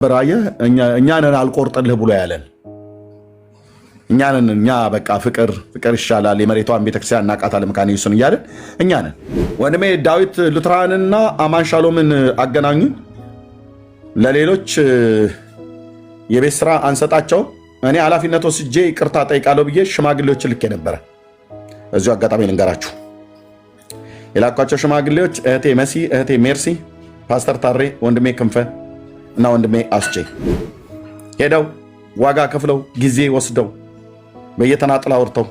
በራየ እኛንን አልቆርጥልህ ብሎ ያለን እኛ በቃ ፍቅር ይሻላል የመሬቷን ቤተክርስቲያን እናቃታለን መካነ ኢየሱስን እያልን እኛንን ወንድሜ ዳዊት ሉትራንና አማን ሻሎምን አገናኙ ለሌሎች የቤት ስራ አንሰጣቸው እኔ ኃላፊነት ወስጄ ይቅርታ ጠይቃለሁ ብዬ ሽማግሌዎች ልኬ ነበር እዚሁ አጋጣሚ ልንገራችሁ የላኳቸው ሽማግሌዎች እህቴ መሲ እህቴ ሜርሲ ፓስተር ታሬ ወንድሜ ክንፈ እና ወንድሜ አስቼ ሄደው ዋጋ ከፍለው ጊዜ ወስደው በየተናጥላ አውርተው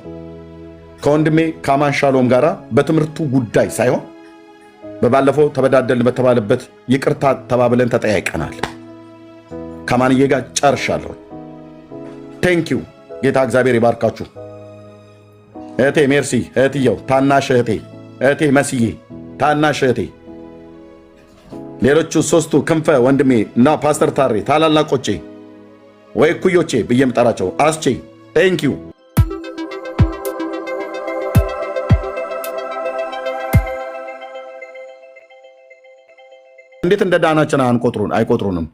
ከወንድሜ ከአማን ሻሎም ጋራ በትምህርቱ ጉዳይ ሳይሆን በባለፈው ተበዳደልን በተባለበት ይቅርታ ተባብለን ተጠያይቀናል። ከማንዬ ጋር ጨርሻለሁ። ቴንኪዩ ጌታ እግዚአብሔር ይባርካችሁ። እህቴ ሜርሲ እህትየው ታናሽ እህቴ መስዬ ታናሽ እህቴ ሌሎቹ ሶስቱ ክንፈ ወንድሜ እና ፓስተር ታሬ ታላላቆቼ ወይ ኩዮቼ ብዬ ምጠራቸው አስቼ ቴንኪዩ። እንዴት እንደዳናችን አይቆጥሩንም።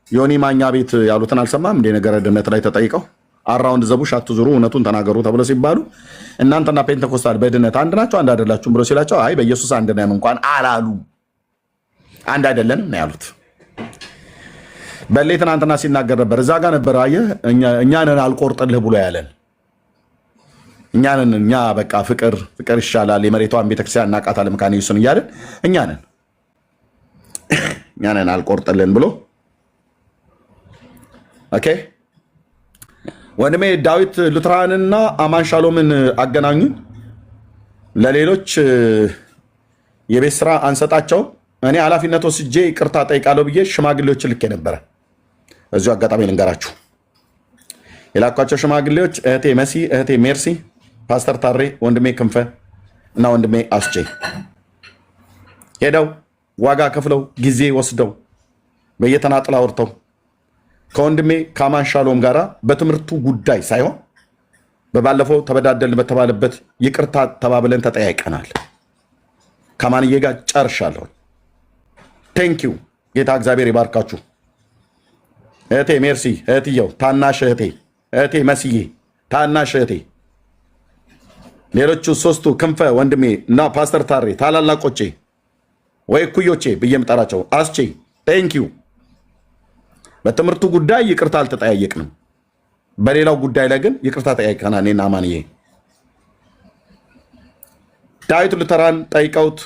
ዮኒ ማኛ ቤት ያሉትን አልሰማም እንደ ነገረ ድነት ላይ ተጠይቀው አራውንድ ዘቡሽ አትዙሩ እውነቱን ተናገሩ ተብለው ሲባሉ እናንተና ፔንቴኮስታል በድነት አንድ ናቸው አንድ አይደላችሁም ብሎ ሲላቸው አይ በኢየሱስ አንድ ነን እንኳን አላሉ። አንድ አይደለንም ነው ያሉት። በሌ ትናንትና ሲናገር ነበር እዛ ጋር ነበር አየህ እኛንን አልቆርጥልህ ብሎ ያለን እኛ በቃ ፍቅር ይሻላል የመሬቷን ቤተክርስቲያን እናቃታለን መካነ ኢየሱስን እያልን እኛንን አልቆርጥልን ብሎ ኦኬ። ወንድሜ ዳዊት ሉትራንና አማን ሻሎምን አገናኙ ለሌሎች የቤት ስራ አንሰጣቸው እኔ ኃላፊነት ወስጄ ይቅርታ ጠይቃለሁ ብዬ ሽማግሌዎች ልኬ ነበር እዚሁ አጋጣሚ ልንገራችሁ የላኳቸው ሽማግሌዎች እህቴ መሲ እህቴ ሜርሲ ፓስተር ታሬ ወንድሜ ክንፈ እና ወንድሜ አስቼ ሄደው ዋጋ ከፍለው ጊዜ ወስደው በየተናጥላ አውርተው ከወንድሜ ከአማን ሻሎም ጋራ በትምህርቱ ጉዳይ ሳይሆን በባለፈው ተበዳደልን በተባለበት ይቅርታ ተባብለን ተጠያይቀናል። ከማንዬ ጋር ጨርሻለሁ። ቴንኪዩ ጌታ እግዚአብሔር ይባርካችሁ። እህቴ ሜርሲ እህትየው ታናሽ እህቴ መስዬ ታናሽ እህቴ ሌሎቹ ሶስቱ ክንፈ ወንድሜ እና ፓስተር ታሬ ታላላቆቼ ወይ ኩዮቼ ብዬ ምጠራቸው አስቼ ቴንኪዩ። በትምህርቱ ጉዳይ ይቅርታ አልተጠያየቅንም። በሌላው ጉዳይ ላይ ግን ይቅርታ ተጠያይቀናል። እኔና አማንዬ ዳዊት ሉተራን ጠይቀውት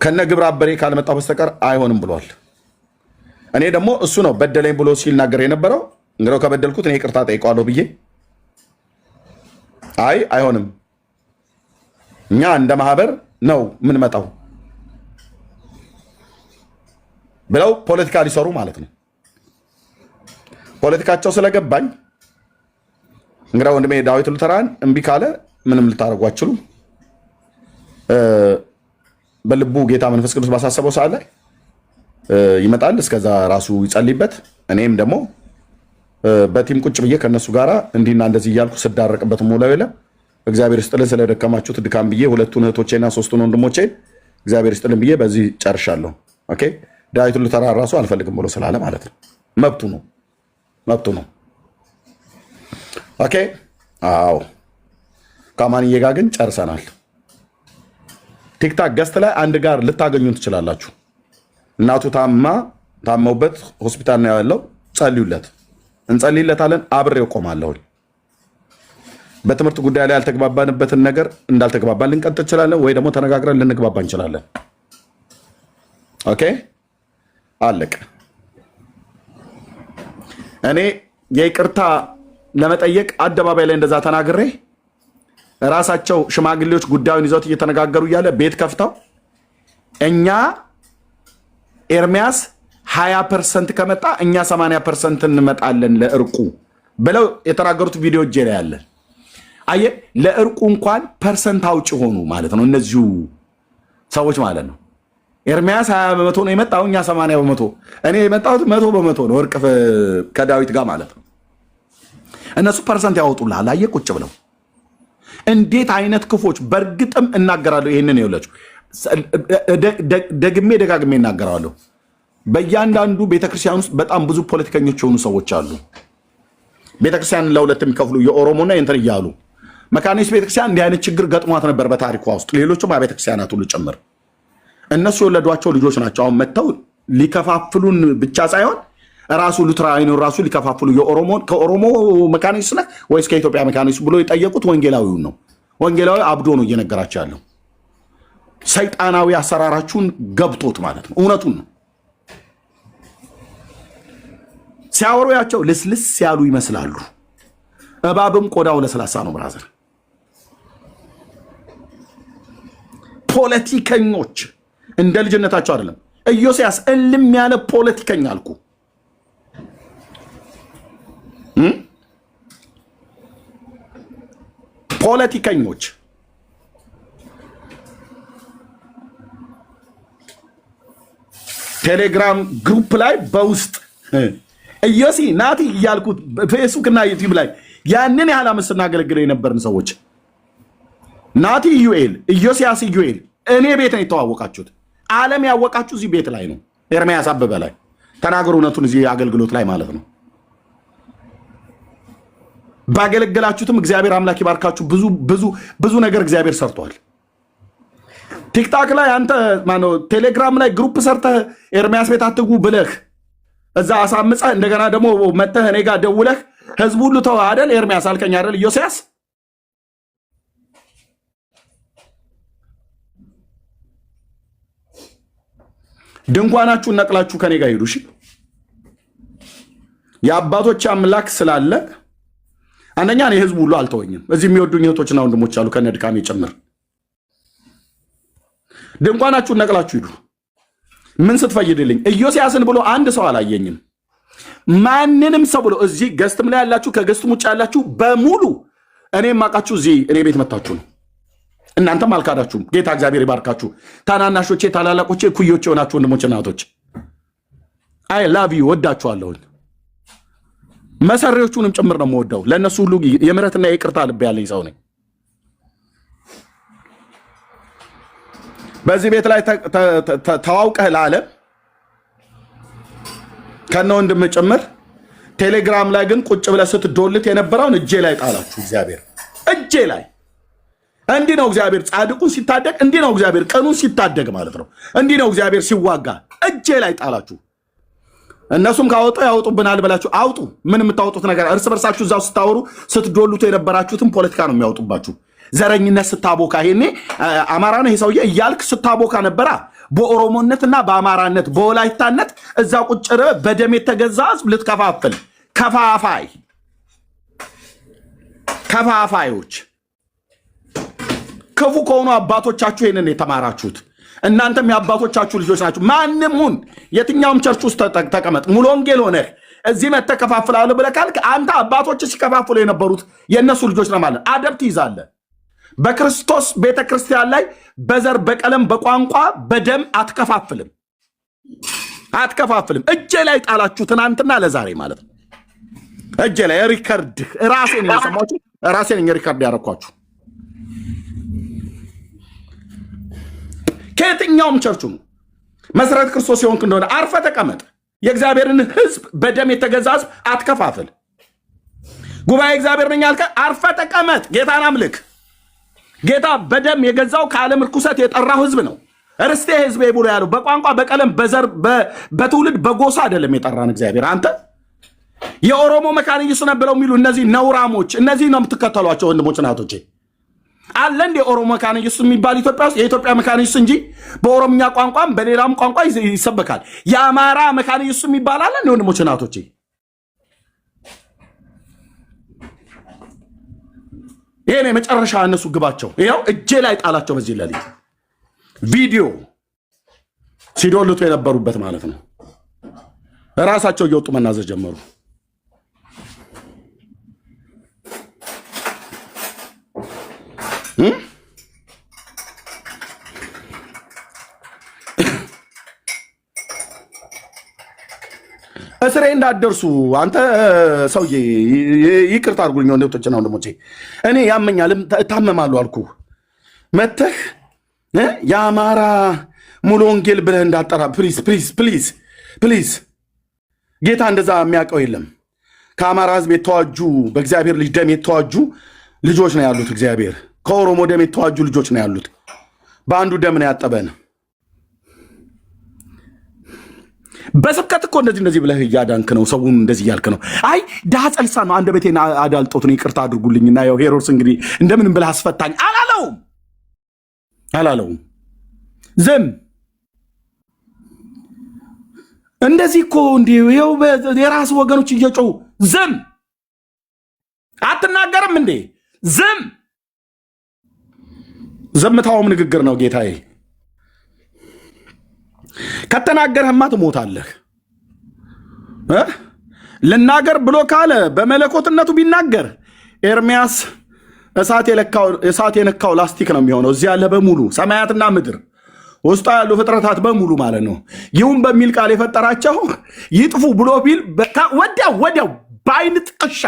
ከነ ግብረ አበሬ ካልመጣው በስተቀር አይሆንም ብሏል። እኔ ደግሞ እሱ ነው በደለኝ ብሎ ሲናገር የነበረው እንግዲህ ከበደልኩት እኔ ይቅርታ ጠይቀዋለሁ ብዬ አይሆንም እኛ እንደ ማህበር ነው ምን መጣው ብለው ፖለቲካ ሊሰሩ ማለት ነው። ፖለቲካቸው ስለገባኝ እንግዲህ ወንድሜ ዳዊት ሉተራን እምቢ ካለ ምንም ልታረጉ አትችሉም። በልቡ ጌታ መንፈስ ቅዱስ ባሳሰበው ሰዓት ላይ ይመጣል። እስከዛ ራሱ ይጸልይበት። እኔም ደግሞ በቲም ቁጭ ብዬ ከነሱ ጋራ እንዲና እንደዚህ እያልኩ ስዳረቅበት ሙላው የለም። እግዚአብሔር ይስጥልን ስለደከማችሁት ድካም ብዬ ሁለቱን እህቶቼና ሶስቱን ወንድሞቼን እግዚአብሔር ይስጥልን ብዬ በዚህ ጨርሻለሁ። ኦኬ። ዳዊት ሉተራን ራሱ አልፈልግም ብሎ ስላለ ማለት ነው። መብቱ ነው። ኦኬ። አዎ ከማንዬ ጋር ግን ጨርሰናል። ቲክታክ ገስት ላይ አንድ ጋር ልታገኙ ትችላላችሁ። እናቱ ታመውበት ሆስፒታል ነው ያለው። ጸልዩለት፣ እንጸልይለታለን። አብሬው ቆማለሁ። በትምህርት ጉዳይ ላይ ያልተግባባንበትን ነገር እንዳልተግባባን ልንቀጥል እንችላለን፣ ወይ ደግሞ ተነጋግረን ልንግባባ እንችላለን። ኦኬ አለቀ። እኔ የይቅርታ ለመጠየቅ አደባባይ ላይ እንደዛ ተናግሬ ራሳቸው ሽማግሌዎች ጉዳዩን ይዘውት እየተነጋገሩ እያለ ቤት ከፍተው እኛ ኤርሚያስ 20% ከመጣ እኛ 80% እንመጣለን ለእርቁ ብለው የተናገሩት ቪዲዮ እጄ ላይ ያለ አየ። ለእርቁ እንኳን ፐርሰንት አውጭ ሆኑ ማለት ነው እነዚሁ ሰዎች ማለት ነው። ኤርሚያስ 20% ነው የመጣው፣ እኛ 80%። እኔ የመጣሁት 100% ነው እርቅ ከዳዊት ጋር ማለት ነው። እነሱ ፐርሰንት ያወጡልሃል። አየ ቁጭ ብለው እንዴት አይነት ክፎች! በእርግጥም እናገራለሁ ይሄንን ይኸውላችሁ፣ ደግሜ ደጋግሜ እናገራለሁ። በእያንዳንዱ ቤተክርስቲያን ውስጥ በጣም ብዙ ፖለቲከኞች የሆኑ ሰዎች አሉ። ቤተክርስቲያን ለሁለት የሚከፍሉ የኦሮሞና የእንትን እያሉ መካነ ኢየሱስ ቤተክርስቲያን እንዲህ አይነት ችግር ገጥሟት ነበር በታሪኳ ውስጥ፣ ሌሎችም ቤተክርስቲያናት ሁሉ ጭምር። እነሱ የወለዷቸው ልጆች ናቸው አሁን መጥተው ሊከፋፍሉን ብቻ ሳይሆን ራሱ ሉትራይኑ ራሱ ሊከፋፍሉ ከኦሮሞ መካነ ኢየሱስ ነህ ወይስ ከኢትዮጵያ መካነ ኢየሱስ ብሎ የጠየቁት ወንጌላዊውን ነው። ወንጌላዊ አብዶ ነው እየነገራቸው ያለው። ሰይጣናዊ አሰራራችሁን ገብቶት ማለት ነው። እውነቱን ነው ሲያወሩ ያቸው ልስልስ ያሉ ይመስላሉ። እባብም ቆዳው ለስላሳ ነው። ብራዘር ፖለቲከኞች እንደ ልጅነታቸው አይደለም። ኢዮስያስ እልም ያለ ፖለቲከኛ አልኩ። ፖለቲከኞች ቴሌግራም ግሩፕ ላይ በውስጥ ኢዮሲ ናቲ እያልኩት ፌስቡክ እና ዩቲዩብ ላይ ያንን ያህል አመት ስናገለግለው የነበርን ሰዎች ናቲ ዩኤል፣ ኢዮስያስ ዩኤል እኔ ቤት ነው የተዋወቃችሁት። ዓለም ያወቃችሁ እዚህ ቤት ላይ ነው። ኤርሚያስ አበበ ላይ ተናገሩ እውነቱን እዚህ አገልግሎት ላይ ማለት ነው። ባገለገላችሁትም እግዚአብሔር አምላክ ይባርካችሁ። ብዙ ብዙ ብዙ ነገር እግዚአብሔር ሰርቷል። ቲክታክ ላይ አንተ ማነው ቴሌግራም ላይ ግሩፕ ሰርተህ ኤርሚያስ ቤት አትጉ ብለህ እዛ አሳምፀህ እንደገና ደግሞ መተህ እኔ ጋር ደውለህ ህዝቡ ሁሉ ተው አይደል ኤርሚያስ አልከኝ አይደል ኢዮስያስ? ድንኳናችሁን ነቅላችሁ ከኔ ጋር ሄዱ። እሺ የአባቶች አምላክ ስላለ አንደኛ እኔ ህዝቡ ሁሉ አልተወኝም። እዚህ የሚወዱኝ እህቶችና ወንድሞች አሉ ከነድካሜ ጭምር። ድንኳናችሁን ነቅላችሁ ሂዱ። ምን ስትፈይድልኝ ኢዮስያስን ብሎ አንድ ሰው አላየኝም። ማንንም ሰው ብሎ እዚህ ገስትም ላይ ያላችሁ ከገስትም ውጭ ያላችሁ በሙሉ እኔ ማቃችሁ እዚህ እኔ ቤት መታችሁ ነው። እናንተም አልካዳችሁም። ጌታ እግዚአብሔር ይባርካችሁ። ታናናሾቼ፣ ታላላቆቼ፣ ኩዮቼ የሆናችሁ ወንድሞችና እህቶች አይ ላቭ ዩ ወዳችኋለሁኝ። መሰሪዎቹንም ጭምር ነው የምወደው። ለእነሱ ሁሉ የምህረትና የይቅርታ ልብ ያለኝ ሰው ነኝ። በዚህ ቤት ላይ ተዋውቀህ ለዓለም ከነ ወንድም ጭምር ቴሌግራም ላይ ግን ቁጭ ብለህ ስትዶልት የነበረውን እጄ ላይ ጣላችሁ። እግዚአብሔር እጄ ላይ እንዲህ ነው እግዚአብሔር ጻድቁን ሲታደግ፣ እንዲህ ነው እግዚአብሔር ቀኑን ሲታደግ ማለት ነው። እንዲህ ነው እግዚአብሔር ሲዋጋ። እጄ ላይ ጣላችሁ። እነሱም ካወጡ ያወጡብናል ብላችሁ አውጡ። ምን የምታወጡት ነገር እርስ በርሳችሁ እዛው ስታወሩ ስትዶሉት የነበራችሁትን ፖለቲካ ነው የሚያወጡባችሁ። ዘረኝነት ስታቦካ ይሄኔ አማራ ነው ይሄ ሰውዬ እያልክ ስታቦካ ነበራ። በኦሮሞነትና በአማራነት በወላይታነት እዛ ቁጭረ በደም የተገዛ ህዝብ ልትከፋፍል ከፋፋዮች ክፉ ከሆኑ አባቶቻችሁ ይሄንን የተማራችሁት እናንተም የአባቶቻችሁ ልጆች ናችሁ። ማንም ሁን የትኛውም ቸርች ውስጥ ተቀመጥ ሙሉ ወንጌል ሆነህ እዚህ መተከፋፍላለህ ብለህ ካልክ አንተ አባቶች ሲከፋፍሉ የነበሩት የእነሱ ልጆች ነው ማለት አደብ ትይዛለህ። በክርስቶስ ቤተክርስቲያን ላይ በዘር በቀለም በቋንቋ በደም አትከፋፍልም። እጄ ላይ ጣላችሁ ትናንትና ለዛሬ ማለት ነው። እጄ ላይ ሪከርድ ራሴን የሰማችሁ ራሴን ሪከርድ ያረኳችሁ ከየትኛውም ቸርቹ ነው። መሰረት ክርስቶስ የሆንክ እንደሆነ አርፈ ተቀመጥ። የእግዚአብሔርን ህዝብ በደም የተገዛ ህዝብ አትከፋፍል። ጉባኤ እግዚአብሔር ነኝ ያልከ አርፈ ተቀመጥ። ጌታን አምልክ። ጌታ በደም የገዛው ከዓለም ርኩሰት የጠራው ህዝብ ነው። ርስቴ ህዝቤ ብሎ ያለው በቋንቋ በቀለም በዘር በትውልድ በጎሳ አይደለም የጠራን እግዚአብሔር። አንተ የኦሮሞ መካነ ኢየሱስ ነው ብለው የሚሉ እነዚህ ነውራሞች እነዚህ ነው የምትከተሏቸው ወንድሞችና እህቶቼ። አለ እንደ ኦሮሞ መካነ ኢየሱስ የሚባል ኢትዮጵያ ውስጥ የኢትዮጵያ መካነ ኢየሱስ እንጂ በኦሮምኛ ቋንቋም በሌላም ቋንቋ ይሰበካል። የአማራ መካነ ኢየሱስ የሚባል አለ እንደ ወንድሞችና እህቶቼ። ይሄ ነው የመጨረሻ እነሱ ግባቸው። ይሄው እጄ ላይ ጣላቸው። በዚህ ለሊት ቪዲዮ ሲዶልቱ የነበሩበት ማለት ነው። ራሳቸው እየወጡ መናዘዝ ጀመሩ። እስሬ እንዳደርሱ አንተ ሰውዬ ይቅርታ አድርጉልኝ ወንድሞቼና ወንድሞቼ። እኔ ያመኛል እታመማለሁ አልኩ። መተህ የአማራ ሙሉ ወንጌል ብለህ እንዳጠራ ፕሊዝ ፕሊዝ ፕሊዝ ፕሊዝ ጌታ እንደዛ የሚያውቀው የለም። ከአማራ ህዝብ የተዋጁ በእግዚአብሔር ልጅ ደም የተዋጁ ልጆች ነው ያሉት። እግዚአብሔር ከኦሮሞ ደም የተዋጁ ልጆች ነው ያሉት። በአንዱ ደም ነው ያጠበን። በስብከት እኮ እንደዚህ ብለህ እያዳንክ ነው፣ ሰውን እንደዚህ እያልክ ነው። አይ ድሃ ጸልሳ ነው አንደበቴን አዳልጦት ነው ይቅርታ አድርጉልኝና ያው ሄሮድስ እንግዲህ እንደምንም ብለህ አስፈታኝ አላለውም። ዝም እንደዚህ እኮ እንዲህ ይኸው የራስ ወገኖች እየጮሁ ዝም አትናገርም እንዴ? ዝም ዘምታውም ንግግር ነው ጌታዬ። ከተናገርህማ ትሞታለህ። ልናገር ብሎ ካለ በመለኮትነቱ ቢናገር ኤርሚያስ እሳት የነካው ላስቲክ ነው የሚሆነው። እዚህ ያለ በሙሉ ሰማያትና ምድር ውስጧ ያሉ ፍጥረታት በሙሉ ማለት ነው ይሁን በሚል ቃል የፈጠራቸው ይጥፉ ብሎ ቢል ወዲያው በአይን ጥቅሻ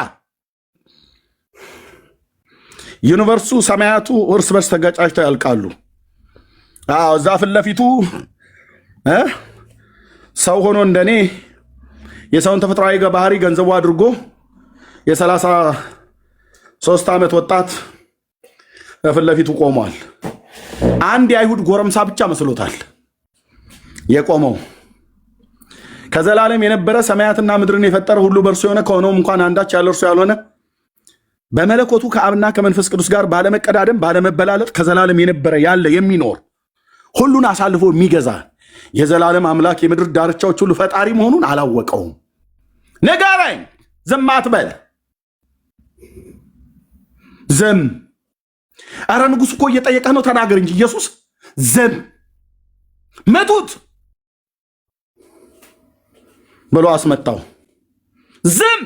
ዩኒቨርሱ ሰማያቱ እርስ በርስ ተጋጫጭተው ያልቃሉ። እዛ ፊት ለፊቱ ሰው ሆኖ እንደኔ የሰውን ተፈጥሯዊ ባህሪ ገንዘቡ አድርጎ የ33 ዓመት ወጣት ፊት ለፊቱ ቆሟል። አንድ የአይሁድ ጎረምሳ ብቻ መስሎታል የቆመው። ከዘላለም የነበረ ሰማያትና ምድርን የፈጠረ ሁሉ በእርሱ የሆነ ከሆነውም እንኳን አንዳች ያለ እርሱ ያልሆነ በመለኮቱ ከአብና ከመንፈስ ቅዱስ ጋር ባለመቀዳደም ባለመበላለጥ ከዘላለም የነበረ ያለ የሚኖር ሁሉን አሳልፎ የሚገዛ የዘላለም አምላክ የምድር ዳርቻዎች ሁሉ ፈጣሪ መሆኑን አላወቀውም። ንገረኝ፣ ዝም አትበል። ዝም። አረ ንጉሥ እኮ እየጠየቀህ ነው፣ ተናገር እንጂ ኢየሱስ። ዝም። መቱት ብሎ አስመታው። ዝም።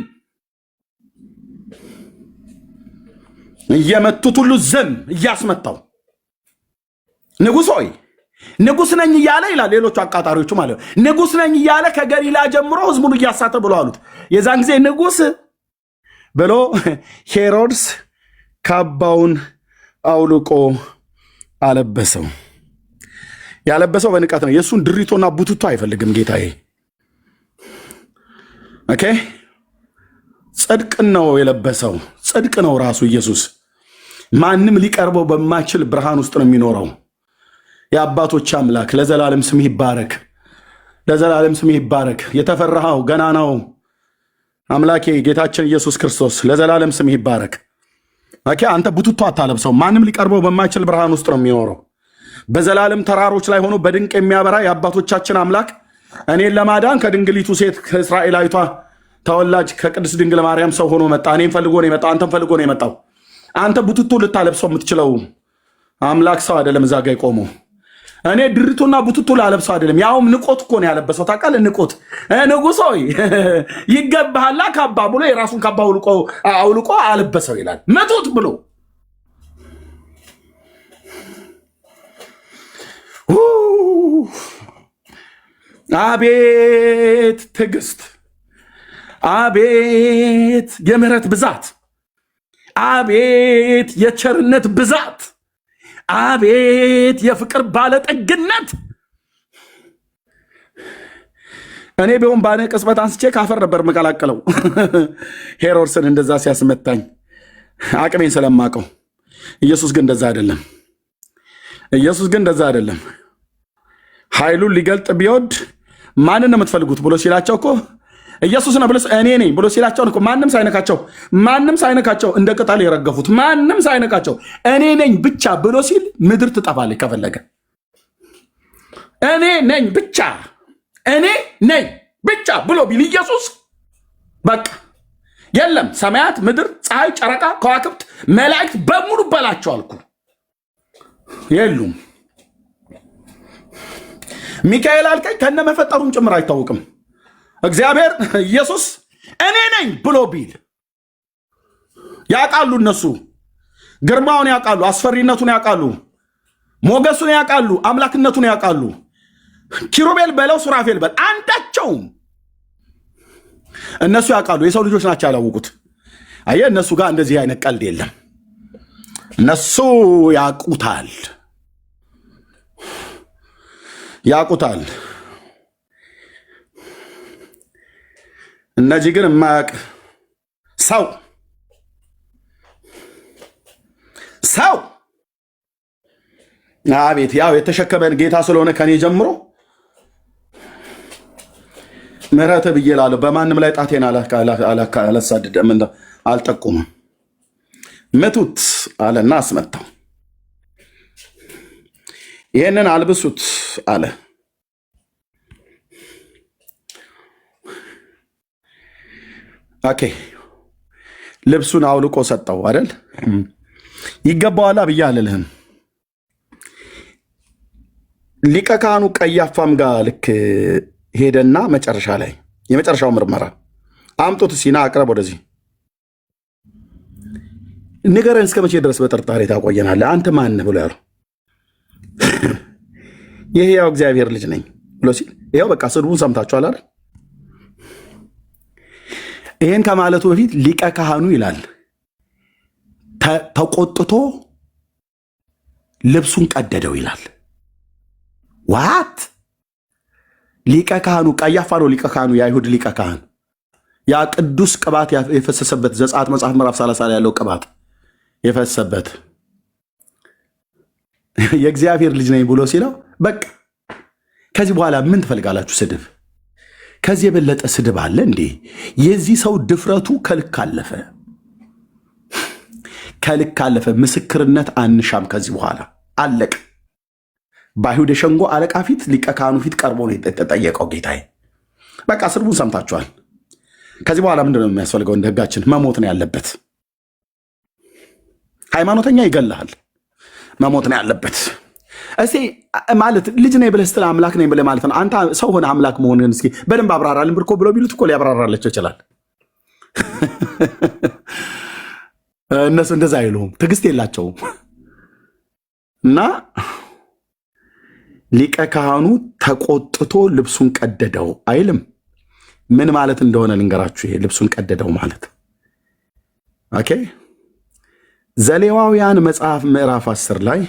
እየመቱት ሁሉ ዝም እያስመታው ንጉሥ ሆይ ንጉሥ ነኝ እያለ ይላል። ሌሎቹ አቃጣሪዎቹ ማለት ነው ንጉሥ ነኝ እያለ ከገሊላ ጀምሮ ህዝቡን እያሳተ ብሎ አሉት። የዛን ጊዜ ንጉሥ ብሎ ሄሮድስ ካባውን አውልቆ አለበሰው። ያለበሰው በንቀት ነው። የእሱን ድሪቶና ቡትቶ አይፈልግም ጌታዬ። ኦኬ፣ ጽድቅ ነው የለበሰው። ጽድቅ ነው ራሱ ኢየሱስ። ማንም ሊቀርበው በማይችል ብርሃን ውስጥ ነው የሚኖረው። የአባቶች አምላክ ለዘላለም ስምህ ይባረክ፣ ለዘላለም ስምህ ይባረክ። የተፈራኸው ገናናው አምላኬ ጌታችን ኢየሱስ ክርስቶስ ለዘላለም ስምህ ይባረክ። ኦኬ፣ አንተ ቡትቶ አታለብሰው። ማንም ሊቀርበው በማይችል ብርሃን ውስጥ ነው የሚኖረው። በዘላለም ተራሮች ላይ ሆኖ በድንቅ የሚያበራ የአባቶቻችን አምላክ እኔን ለማዳን ከድንግሊቱ ሴት ከእስራኤላዊቷ ተወላጅ ከቅድስት ድንግል ማርያም ሰው ሆኖ መጣ። እኔም ፈልጎ ነው የመጣው፣ አንተም ፈልጎ ነው የመጣው። አንተ ቡትቶ ልታለብሰው የምትችለው አምላክ ሰው አይደለም እዛ ጋ የቆመው። እኔ ድሪቶና ቡትቶ ላለብሰው አይደለም። ያውም ንቆት እኮ ነው ያለበሰው። ታውቃለህ? ንቆት። ንጉሥ ሆይ ይገባሃላ ካባ ብሎ የራሱን ካባ አውልቆ አለበሰው ይላል። መቱት ብሎ አቤት ትዕግስት፣ አቤት የምህረት ብዛት፣ አቤት የቸርነት ብዛት፣ አቤት የፍቅር ባለጠግነት። እኔ ቢሆን ባነ ቅጽበት አንስቼ ካፈር ነበር መቀላቀለው ሄሮድስን እንደዛ ሲያስመታኝ አቅሜን ስለማቀው። ኢየሱስ ግን እንደዛ አይደለም። ኢየሱስ ግን እንደዛ አይደለም። ኃይሉን ሊገልጥ ቢወድ ማንን ነው የምትፈልጉት ብሎ ሲላቸው እኮ ኢየሱስ ነው ብሎ እኔ ነኝ ብሎ ሲላቸው እኮ ማንም ሳይነካቸው እንደ ቅጠል የረገፉት ማንም ሳይነካቸው እኔ ነኝ ብቻ ብሎ ሲል ምድር ትጠፋለች። ከፈለገ እኔ ነኝ ብቻ ብሎ ቢል ኢየሱስ በቃ የለም ሰማያት፣ ምድር፣ ፀሐይ፣ ጨረቃ፣ ከዋክብት፣ መላእክት በሙሉ በላቸው አልኩ የሉም። ሚካኤል አልከኝ ከነ መፈጠሩም ጭምር አይታወቅም። እግዚአብሔር ኢየሱስ እኔ ነኝ ብሎ ቢል ያውቃሉ። እነሱ ግርማውን ያውቃሉ፣ አስፈሪነቱን ያውቃሉ፣ ሞገሱን ያውቃሉ፣ አምላክነቱን ያውቃሉ። ኪሩቤል በለው ሱራፌል በል አንዳቸውም እነሱ ያውቃሉ። የሰው ልጆች ናቸው ያላወቁት። አየህ፣ እነሱ ጋር እንደዚህ አይነት ቀልድ የለም። እነሱ ያውቁታል። እነዚህ ግን የማያውቅ ሰው አቤት ያው የተሸከመን ጌታ ስለሆነ ከኔ ጀምሮ ምሕረት ብዬ እላለሁ። በማንም ላይ ጣቴን አላሳድድም፣ አልጠቁምም። ምቱት አለና አስመታው። ይህንን አልብሱት አለ። ኦኬ ልብሱን አውልቆ ሰጠው አይደል? ይገባዋላ ብዬ አልልህም። ሊቀ ካህኑ ቀያፋም ጋር ልክ ሄደና መጨረሻ ላይ የመጨረሻው ምርመራ አምጦት ሲና አቅረብ ወደዚህ ንገረን፣ እስከ መቼ ድረስ በጥርጣሬ ታቆየናለህ? አንተ ማን ብሎ ያሉ የሕያው እግዚአብሔር ልጅ ነኝ ብሎ ሲል ይኸው በቃ ስድቡን ሰምታችኋል አይደል? ይሄን ከማለቱ በፊት ሊቀ ካህኑ ይላል ተቆጥቶ ልብሱን ቀደደው ይላል። ዋት ሊቀ ካህኑ ቀያፋ ነው። ሊቀ ካህኑ የአይሁድ ሊቀ ካህን ያ ቅዱስ ቅባት የፈሰሰበት ዘጸአት መጽሐፍ ምዕራፍ 30 ላይ ያለው ቅባት የፈሰሰበት የእግዚአብሔር ልጅ ነኝ ብሎ ሲለው በቃ ከዚህ በኋላ ምን ትፈልጋላችሁ? ስድብ ከዚህ የበለጠ ስድብ አለ እንዴ? የዚህ ሰው ድፍረቱ ከልክ አለፈ፣ ከልክ አለፈ። ምስክርነት አንሻም ከዚህ በኋላ አለቅ። በአይሁድ የሸንጎ አለቃ ፊት ሊቀ ካህኑ ፊት ቀርቦ ነው የተጠየቀው። ጌታዬ በቃ ስድቡን ሰምታችኋል። ከዚህ በኋላ ምንድን ነው የሚያስፈልገው? እንደ ሕጋችን መሞት ነው ያለበት። ሃይማኖተኛ ይገልሃል፣ መሞት ነው ያለበት። እስቲ ማለት ልጅ ነኝ ብለህ ስትል አምላክ ነኝ ብለህ ማለት ነው። አንተ ሰው ሆነ አምላክ መሆንህን እስኪ በደንብ አብራራልን ብርኮ ብሎ ቢሉት እኮ ሊያብራራላቸው ይችላል። እነሱ እንደዛ አይሉም፣ ትዕግስት የላቸውም። እና ሊቀ ካህኑ ተቆጥቶ ልብሱን ቀደደው አይልም። ምን ማለት እንደሆነ ልንገራችሁ። ይሄ ልብሱን ቀደደው ማለት ኦኬ። ዘሌዋውያን መጽሐፍ ምዕራፍ 10 ላይ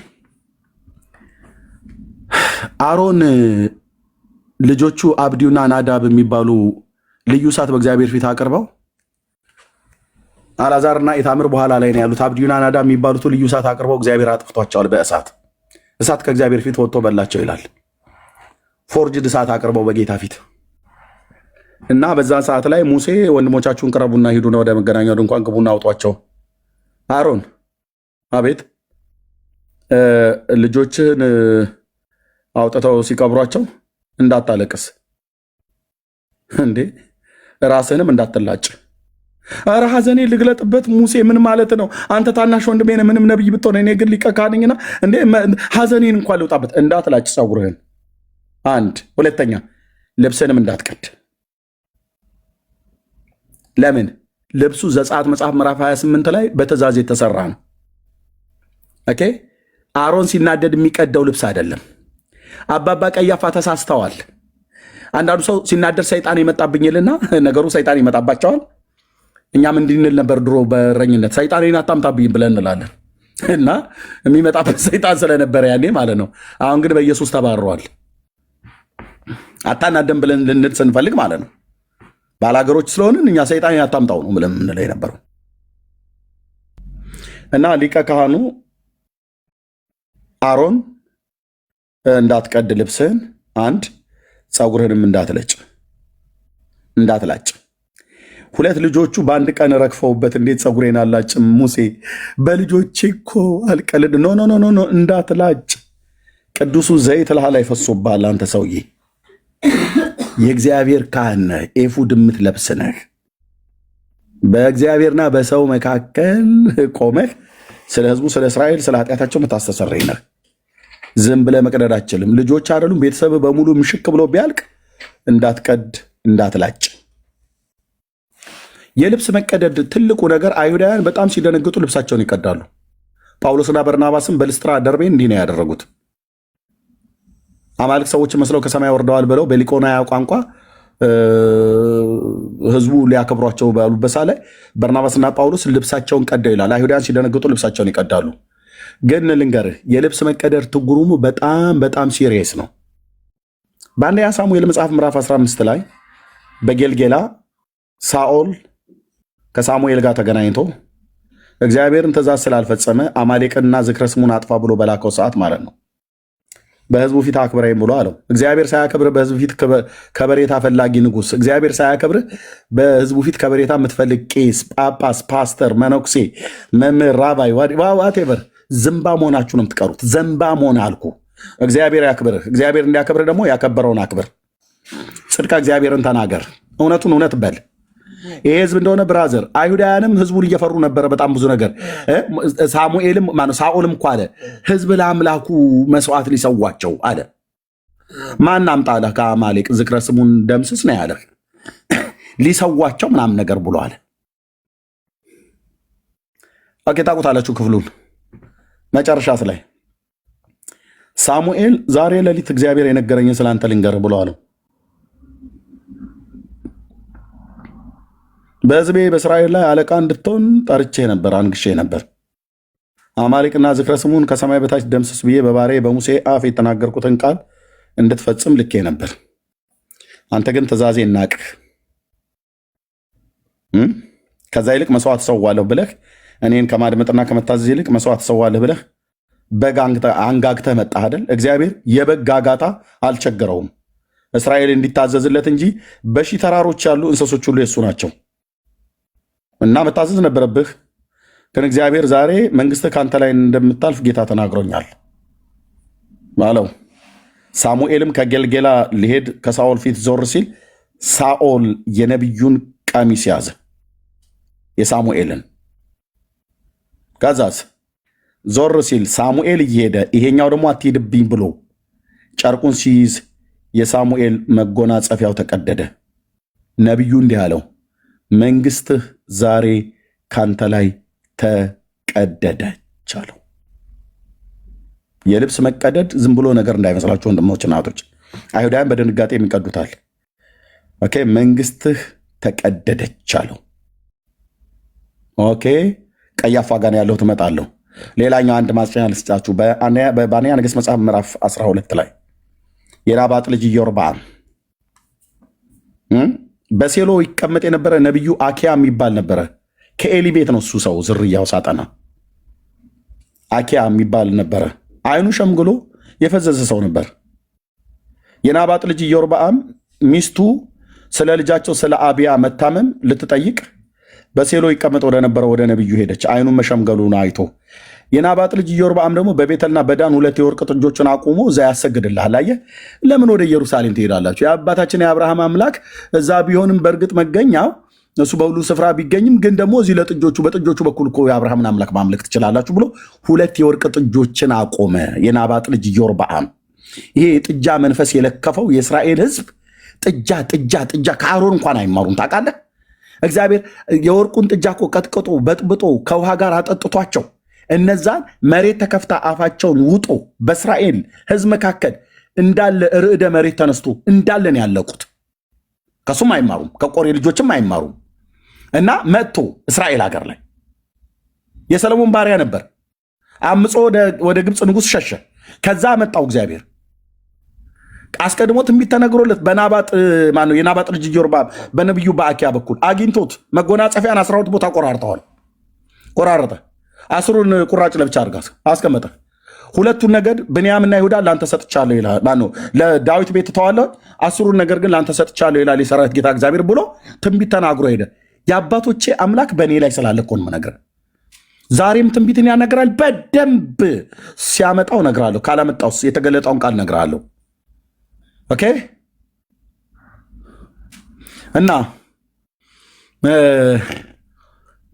አሮን ልጆቹ አብዲዩና ናዳብ የሚባሉ ልዩ እሳት በእግዚአብሔር ፊት አቅርበው አልዓዛርና ኢታምር በኋላ ላይ ነው ያሉት። አብዲዩና ናዳብ የሚባሉት ልዩ እሳት አቅርበው እግዚአብሔር አጥፍቷቸዋል። በእሳት እሳት ከእግዚአብሔር ፊት ወጥቶ በላቸው ይላል። ፎርጅድ እሳት አቅርበው በጌታ ፊት እና በዛ ሰዓት ላይ ሙሴ ወንድሞቻችሁን ቅረቡና ሂዱና ወደ መገናኛው ድንኳን ግቡና አውጧቸው። አሮን አቤት ልጆችህን አውጥተው ሲቀብሯቸው እንዳታለቅስ እንዴ፣ ራስህንም እንዳትላጭ። ኧረ ሐዘኔ ልግለጥበት። ሙሴ ምን ማለት ነው? አንተ ታናሽ ወንድሜ ነህ፣ ምንም ነብይ ብትሆን፣ እኔ ግን ሊቀ ካህን ነኝና እንዴ ሐዘኔን እንኳን ልውጣበት። እንዳትላጭ ፀጉርህን። አንድ ሁለተኛ ልብስንም እንዳትቀድ። ለምን? ልብሱ ዘጸአት መጽሐፍ ምዕራፍ 28 ላይ በትእዛዝ የተሰራ ነው። ኦኬ። አሮን ሲናደድ የሚቀደው ልብስ አይደለም። አባባ ቀያፋ ተሳስተዋል። አንዳንዱ ሰው ሲናደድ ሰይጣን ይመጣብኝልና ነገሩ ሰይጣን ይመጣባቸዋል። እኛም እንድንል ነበር ድሮ በእረኝነት ሰይጣኔን አታምጣብኝ ብለን እንላለን። እና የሚመጣበት ሰይጣን ስለነበረ ያኔ ማለት ነው። አሁን ግን በኢየሱስ ተባረዋል። አታናደም ብለን ልንል ስንፈልግ ማለት ነው። ባላገሮች ስለሆንን እኛ ሰይጣኔን አታምጣው ነው ብለን የምንለው የነበረው። እና ሊቀ ካህኑ አሮን እንዳትቀድ ልብስህን፣ አንድ ፀጉርህንም እንዳትላጭ። ሁለት ልጆቹ በአንድ ቀን ረግፈውበት እንዴት ፀጉሬን አላጭም ሙሴ? በልጆቼ እኮ አልቀልድ። ኖ እንዳትላጭ። ቅዱሱ ዘይት ልሃ ላይ ፈሶብሃል አንተ ሰውዬ። የእግዚአብሔር ካህን ነህ፣ ኤፉድ የምትለብስ ነህ። በእግዚአብሔርና በሰው መካከል ቆመህ ስለ ሕዝቡ ስለ እስራኤል ስለ ኃጢአታቸው የምታስተሰርይ ነህ። ዝም ብለህ መቅደድ አትችልም። ልጆች አይደሉም ቤተሰብ በሙሉ ምሽክ ብሎ ቢያልቅ እንዳትቀድ እንዳትላጭ። የልብስ መቀደድ ትልቁ ነገር አይሁዳውያን በጣም ሲደነግጡ ልብሳቸውን ይቀዳሉ። ጳውሎስና በርናባስም በልስጥራ ደርቤ እንዲህ ነው ያደረጉት። አማልክት ሰዎች መስለው ከሰማይ ወርደዋል ብለው በሊቆናያ ቋንቋ ህዝቡ ሊያከብሯቸው ባሉበት ሰዓት ላይ በርናባስና ጳውሎስ ልብሳቸውን ቀደው ይላል። አይሁዳውያን ሲደነግጡ ልብሳቸውን ይቀዳሉ። ግን ልንገርህ የልብስ መቀደር ትርጉሙ በጣም በጣም ሲሪየስ ነው። በአንደኛ ሳሙኤል መጽሐፍ ምዕራፍ 15 ላይ በጌልጌላ ሳኦል ከሳሙኤል ጋር ተገናኝቶ እግዚአብሔርን ትእዛዝ ስላልፈጸመ አማሌቅንና ዝክረ ስሙን አጥፋ ብሎ በላከው ሰዓት ማለት ነው በህዝቡ ፊት አክብረኝ ብሎ አለው። እግዚአብሔር ሳያከብርህ በህዝቡ ፊት ከበሬታ ፈላጊ ንጉሥ፣ እግዚአብሔር ሳያከብርህ በህዝቡ ፊት ከበሬታ የምትፈልግ ቄስ፣ ጳጳስ፣ ፓስተር፣ መነኩሴ፣ መምህር፣ ራባይ ዋቴቨር ዝምባ መሆናችሁ ነው የምትቀሩት። ዘንባ መሆን አልኩ። እግዚአብሔር ያክብርህ። እግዚአብሔር እንዲያከብርህ ደግሞ ያከበረውን አክብር። ጽድቃ እግዚአብሔርን ተናገር። እውነቱን እውነት በል። ይሄ ህዝብ እንደሆነ ብራዘር አይሁዳውያንም ህዝቡን እየፈሩ ነበረ። በጣም ብዙ ነገር ሳኦልም እኮ አለ ህዝብ ለአምላኩ መስዋዕት ሊሰዋቸው አለ። ማን አምጣ አለ? ከአማሌቅ ዝክረ ስሙን ደምስስ ነው ያለ ሊሰዋቸው ምናምን ነገር ብሎ አለ። ታውቁታላችሁ ክፍሉን መጨረሻት ላይ ሳሙኤል ዛሬ ሌሊት እግዚአብሔር የነገረኝን ስላንተ ልንገር ብሎ አለው። በህዝቤ በእስራኤል ላይ አለቃ እንድትሆን ጠርቼ ነበር፣ አንግሼ ነበር። አማሌቅና ዝክረ ስሙን ከሰማይ በታች ደምስስ ብዬ በባሪያዬ በሙሴ አፍ የተናገርኩትን ቃል እንድትፈጽም ልኬ ነበር። አንተ ግን ትእዛዜን ናቅህ። ከዛ ይልቅ መስዋዕት እሰዋለሁ ብለህ እኔን ከማድመጥና ከመታዘዝ ይልቅ መስዋዕት እሰዋለሁ ብለህ በግ አንጋግተህ መጣህ አይደል? እግዚአብሔር የበግ ጋጋታ አልቸገረውም፣ እስራኤል እንዲታዘዝለት እንጂ በሺህ ተራሮች ያሉ እንስሶች ሁሉ የሱ ናቸው። እና መታዘዝ ነበረብህ። ግን እግዚአብሔር ዛሬ መንግስት ከአንተ ላይ እንደምታልፍ ጌታ ተናግሮኛል አለው። ሳሙኤልም ከጌልጌላ ሊሄድ ከሳኦል ፊት ዞር ሲል ሳኦል የነቢዩን ቀሚስ ያዘ፣ የሳሙኤልን። ከዛስ ዞር ሲል ሳሙኤል እየሄደ ይሄኛው ደግሞ አትሄድብኝ ብሎ ጨርቁን ሲይዝ የሳሙኤል መጎናጸፊያው ተቀደደ። ነቢዩ እንዲህ አለው፣ መንግስትህ ዛሬ ካንተ ላይ ተቀደደች አለው። የልብስ መቀደድ ዝም ብሎ ነገር እንዳይመስላችሁ ወንድሞች እናቶች፣ አይሁዳውያን በድንጋጤ የሚቀዱታል። ኦኬ፣ መንግስትህ ተቀደደች አለው። ኦኬ፣ ቀያፋ ጋር ያለው ትመጣለሁ። ሌላኛው አንድ ማስጨኛ ልስጣችሁ። በአንደኛ ነገሥት መጽሐፍ ምዕራፍ 12 ላይ የናባጥ ልጅ ኢዮርብዓም በሴሎ ይቀመጥ የነበረ ነቢዩ አኪያ የሚባል ነበረ። ከኤሊ ቤት ነው እሱ ሰው ዝርያው ሳጠና አኪያ የሚባል ነበረ። አይኑ ሸምግሎ የፈዘዘ ሰው ነበር። የናባጥ ልጅ ኢዮርብዓም ሚስቱ ስለ ልጃቸው ስለ አብያ መታመም ልትጠይቅ በሴሎ ይቀመጥ ወደነበረ ወደ ነቢዩ ሄደች። አይኑን መሸምገሉን አይቶ የናባጥ ልጅ ኢዮርብዓም ደግሞ በቤተልና በዳን 2 የወርቅ ጥጆችን አቁሞ እዛ ያሰግድልሃል። አየህ፣ ለምን ወደ ኢየሩሳሌም ትሄዳላችሁ? የአባታችን የአብርሃም አምላክ እዛ ቢሆንም በእርግጥ መገኛው እሱ በሁሉ ስፍራ ቢገኝም ግን ደግሞ እዚህ በጥጆቹ በኩል እኮ የአብርሃምን አምላክ ማምለክ ትችላላችሁ ብሎ 2 የወርቅ ጥጆችን አቆመ የናባጥ ልጅ ኢዮርብዓም። ይሄ የጥጃ መንፈስ የለከፈው የእስራኤል ሕዝብ ጥጃ ከአሮን እንኳን አይማሩም። ታውቃለህ? እግዚአብሔር የወርቁን ጥጃ እኮ ቀጥቅጦ በጥብጦ ከውሃ ጋር አጠጥቷቸው እነዛን መሬት ተከፍታ አፋቸውን ውጦ በእስራኤል ሕዝብ መካከል እንዳለ ርዕደ መሬት ተነስቶ እንዳለን ያለቁት። ከሱም አይማሩም፣ ከቆሬ ልጆችም አይማሩም። እና መጥቶ እስራኤል ሀገር ላይ የሰለሞን ባሪያ ነበር። አምጾ ወደ ግብፅ ንጉሥ ሸሸ። ከዛ መጣው እግዚአብሔር አስቀድሞ ትንቢት ተነግሮለት የናባጥ ልጅ ኢዮርብዓም በነቢዩ በአኪያ በኩል አግኝቶት መጎናጸፊያን 12 ቦታ ቆራረጠ። 10ሩን ቁራጭ ለብቻ አድርጋ አስቀመጠ። 2ቱን ነገድ ብንያምና ይሁዳ ለአንተ ሰጥቻለሁ ይላል። ለዳዊት ቤት ተዋለሁ፣ 10ሩን ነገር ግን ለአንተ ሰጥቻለሁ ይላል የሰራዊት ጌታ እግዚአብሔር ብሎ ትንቢት ተናግሮ ሄደ። የአባቶቼ አምላክ በእኔ ላይ ስላለ እኮ ነው የምነግርህ። ዛሬም ትንቢትን ያነግራል። በደንብ ሲያመጣው እነግርሃለሁ፣ ካላመጣው የተገለጠውን ቃል እነግርሃለሁ። ኦኬ። እና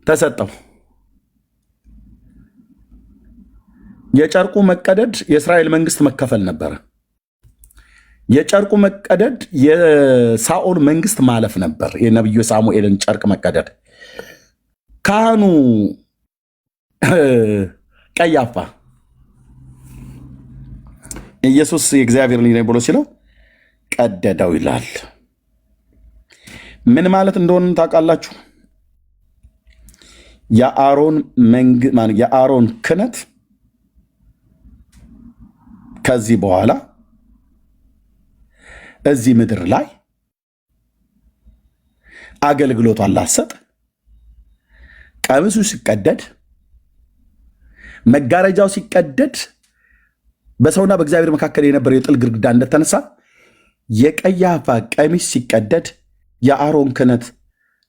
ተሰጠው። የጨርቁ መቀደድ የእስራኤል መንግስት መከፈል ነበረ። የጨርቁ መቀደድ የሳኦል መንግስት ማለፍ ነበር። የነቢዩ ሳሙኤልን ጨርቅ መቀደድ ካህኑ ቀያፋ ኢየሱስ የእግዚአብሔር ልጅ ነኝ ብሎ ሲለው ቀደደው ይላል። ምን ማለት እንደሆነ ታውቃላችሁ? የአሮን ክህነት ከዚህ በኋላ እዚህ ምድር ላይ አገልግሎቷን ላሰጥ ቀሚሱ ሲቀደድ መጋረጃው ሲቀደድ በሰውና በእግዚአብሔር መካከል የነበረው የጥል ግድግዳ እንደተነሳ የቀያፋ ቀሚስ ሲቀደድ የአሮን ክህነት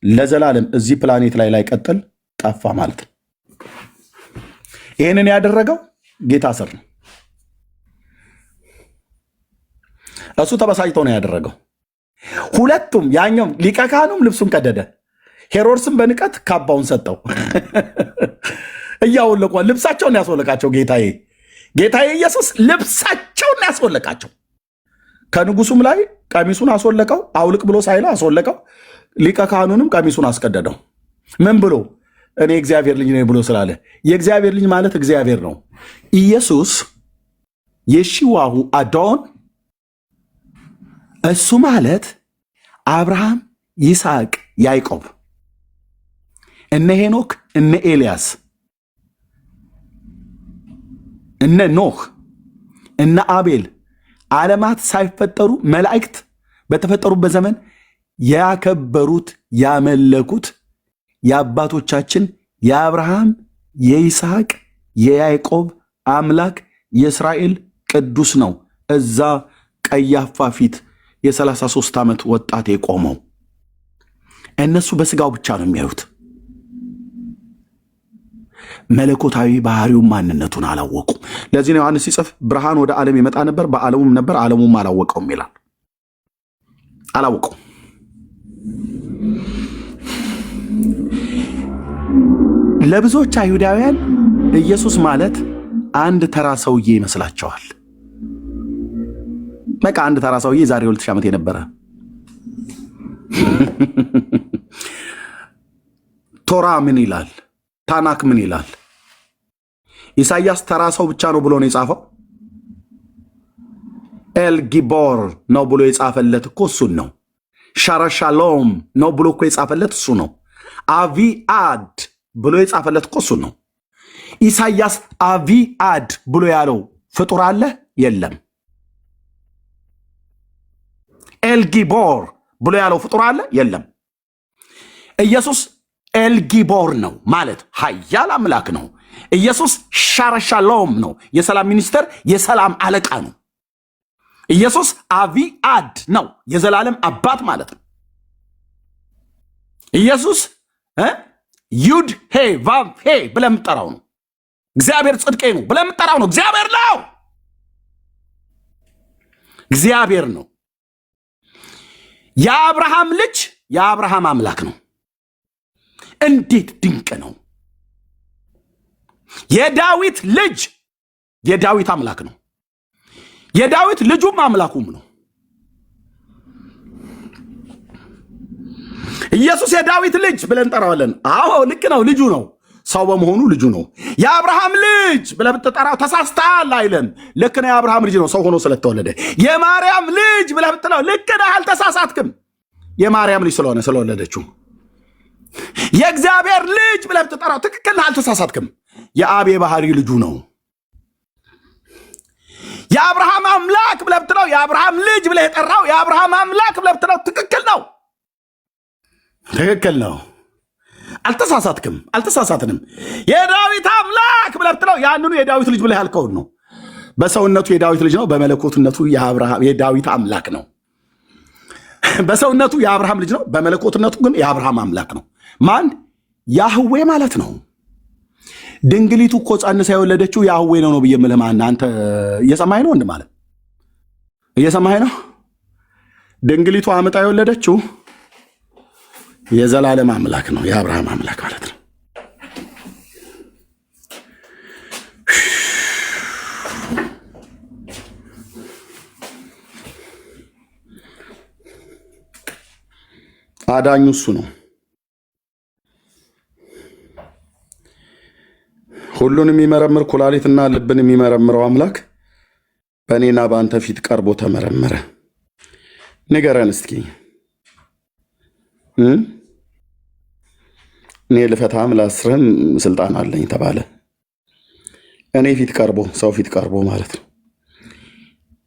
ለዘላለም እዚህ ፕላኔት ላይ ላይቀጥል ጠፋ ማለት ነው። ይህንን ያደረገው ጌታ ስር ነው። እሱ ተበሳጭቶ ነው ያደረገው። ሁለቱም ያኛውም ሊቀ ካህኑም ልብሱን ቀደደ፣ ሄሮድስም በንቀት ካባውን ሰጠው። እያወለቁ ልብሳቸውን ያስወለቃቸው ጌታዬ ኢየሱስ ልብሳቸውን ያስወለቃቸው። ከንጉሱም ላይ ቀሚሱን አስወለቀው፣ አውልቅ ብሎ ሳይለው አስወለቀው። ሊቀ ካህኑንም ቀሚሱን አስቀደደው። ምን ብሎ? እኔ እግዚአብሔር ልጅ ነኝ ብሎ ስላለ። የእግዚአብሔር ልጅ ማለት እግዚአብሔር ነው። ኢየሱስ የሺዋሁ አዶን እሱ ማለት አብርሃም፣ ይስሐቅ፣ ያዕቆብ፣ እነ ሄኖክ፣ እነ ኤልያስ፣ እነ ኖህ፣ እነ አቤል ዓለማት ሳይፈጠሩ መላእክት በተፈጠሩበት ዘመን ያከበሩት ያመለኩት የአባቶቻችን የአብርሃም፣ የይስሐቅ፣ የያዕቆብ አምላክ የእስራኤል ቅዱስ ነው። እዛ ቀያፋ ፊት የ33 ዓመት ወጣት የቆመው እነሱ በስጋው ብቻ ነው የሚያዩት። መለኮታዊ ባህሪውን ማንነቱን አላወቁም። ለዚህ ነው ዮሐንስ ሲጽፍ ብርሃን ወደ ዓለም ይመጣ ነበር፣ በዓለሙም ነበር፣ ዓለሙም አላወቀውም ይላል። አላወቀው። ለብዙዎች አይሁዳውያን ኢየሱስ ማለት አንድ ተራ ሰውዬ ይመስላቸዋል። በቃ አንድ ተራ ሰውዬ ዛሬ 2000 ዓመት የነበረ ቶራ ምን ይላል? ታናክ ምን ይላል? ኢሳያስ ተራ ሰው ብቻ ነው ብሎ ነው የጻፈው። ኤልጊቦር ነው ብሎ የጻፈለት እኮ እሱን ነው። ሻረሻሎም ነው ብሎ እኮ የጻፈለት እሱ ነው። አቪአድ ብሎ የጻፈለት እኮ እሱን ነው። ኢሳያስ አቪአድ ብሎ ያለው ፍጡር አለ? የለም። ኤልጊቦር ብሎ ያለው ፍጡር አለ? የለም። ኢየሱስ ኤልጊቦር ነው ማለት ኃያል አምላክ ነው። ኢየሱስ ሻረሻሎም ነው፣ የሰላም ሚኒስተር፣ የሰላም አለቃ ነው። ኢየሱስ አቪአድ ነው፣ የዘላለም አባት ማለት ነው። ኢየሱስ ዩድ ሄ ቫቭ ሄ ብለህ የምጠራው ነው። እግዚአብሔር ጽድቄ ነው ብለህ የምጠራው ነው። እግዚአብሔር ነው፣ እግዚአብሔር ነው። የአብርሃም ልጅ የአብርሃም አምላክ ነው። እንዴት ድንቅ ነው! የዳዊት ልጅ የዳዊት አምላክ ነው። የዳዊት ልጁም አምላኩም ነው። ኢየሱስ የዳዊት ልጅ ብለን እንጠራዋለን። አዎ ልክ ነው፣ ልጁ ነው። ሰው በመሆኑ ልጁ ነው። የአብርሃም ልጅ ብለህ ብትጠራው ተሳስተሃል አይልም። ልክ ነው፣ የአብርሃም ልጅ ነው፣ ሰው ሆኖ ስለተወለደ። የማርያም ልጅ ብለህ ብትለው ልክ ነህ፣ አልተሳሳትክም። የማርያም ልጅ ስለሆነ ስለወለደችው። የእግዚአብሔር ልጅ ብለህ ብትጠራው ትክክል ነህ፣ አልተሳሳትክም። የአብ የባህሪ ልጁ ነው። የአብርሃም አምላክ ብለህ ብትለው የአብርሃም ልጅ ብለህ የጠራው የአብርሃም አምላክ ብለህ ብትለው ትክክል ነው፣ ትክክል ነው። አልተሳሳትክም፣ አልተሳሳትንም። የዳዊት አምላክ ብለህ ብትለው ያንኑ የዳዊት ልጅ ብለህ ያልከውን ነው። በሰውነቱ የዳዊት ልጅ ነው፣ በመለኮትነቱ የዳዊት አምላክ ነው። በሰውነቱ የአብርሃም ልጅ ነው፣ በመለኮትነቱ ግን የአብርሃም አምላክ ነው። ማን? ያህዌ ማለት ነው። ድንግሊቱ እኮ ጸንሳ የወለደችው ያህዌ ነው ብዬ የምልህ ማን? አንተ እየሰማኸኝ ነው? ወንድም ማለት እየሰማኸኝ ነው? ድንግሊቱ አምጣ የወለደችው የዘላለም አምላክ ነው፣ የአብርሃም አምላክ ማለት ነው። አዳኙ እሱ ነው። ሁሉን የሚመረምር ኩላሊትና ልብን የሚመረምረው አምላክ በእኔና በአንተ ፊት ቀርቦ ተመረመረ። ንገረን እስኪ እኔ ልፈታም ላስርህም ስልጣን አለኝ ተባለ። እኔ ፊት ቀርቦ፣ ሰው ፊት ቀርቦ ማለት ነው።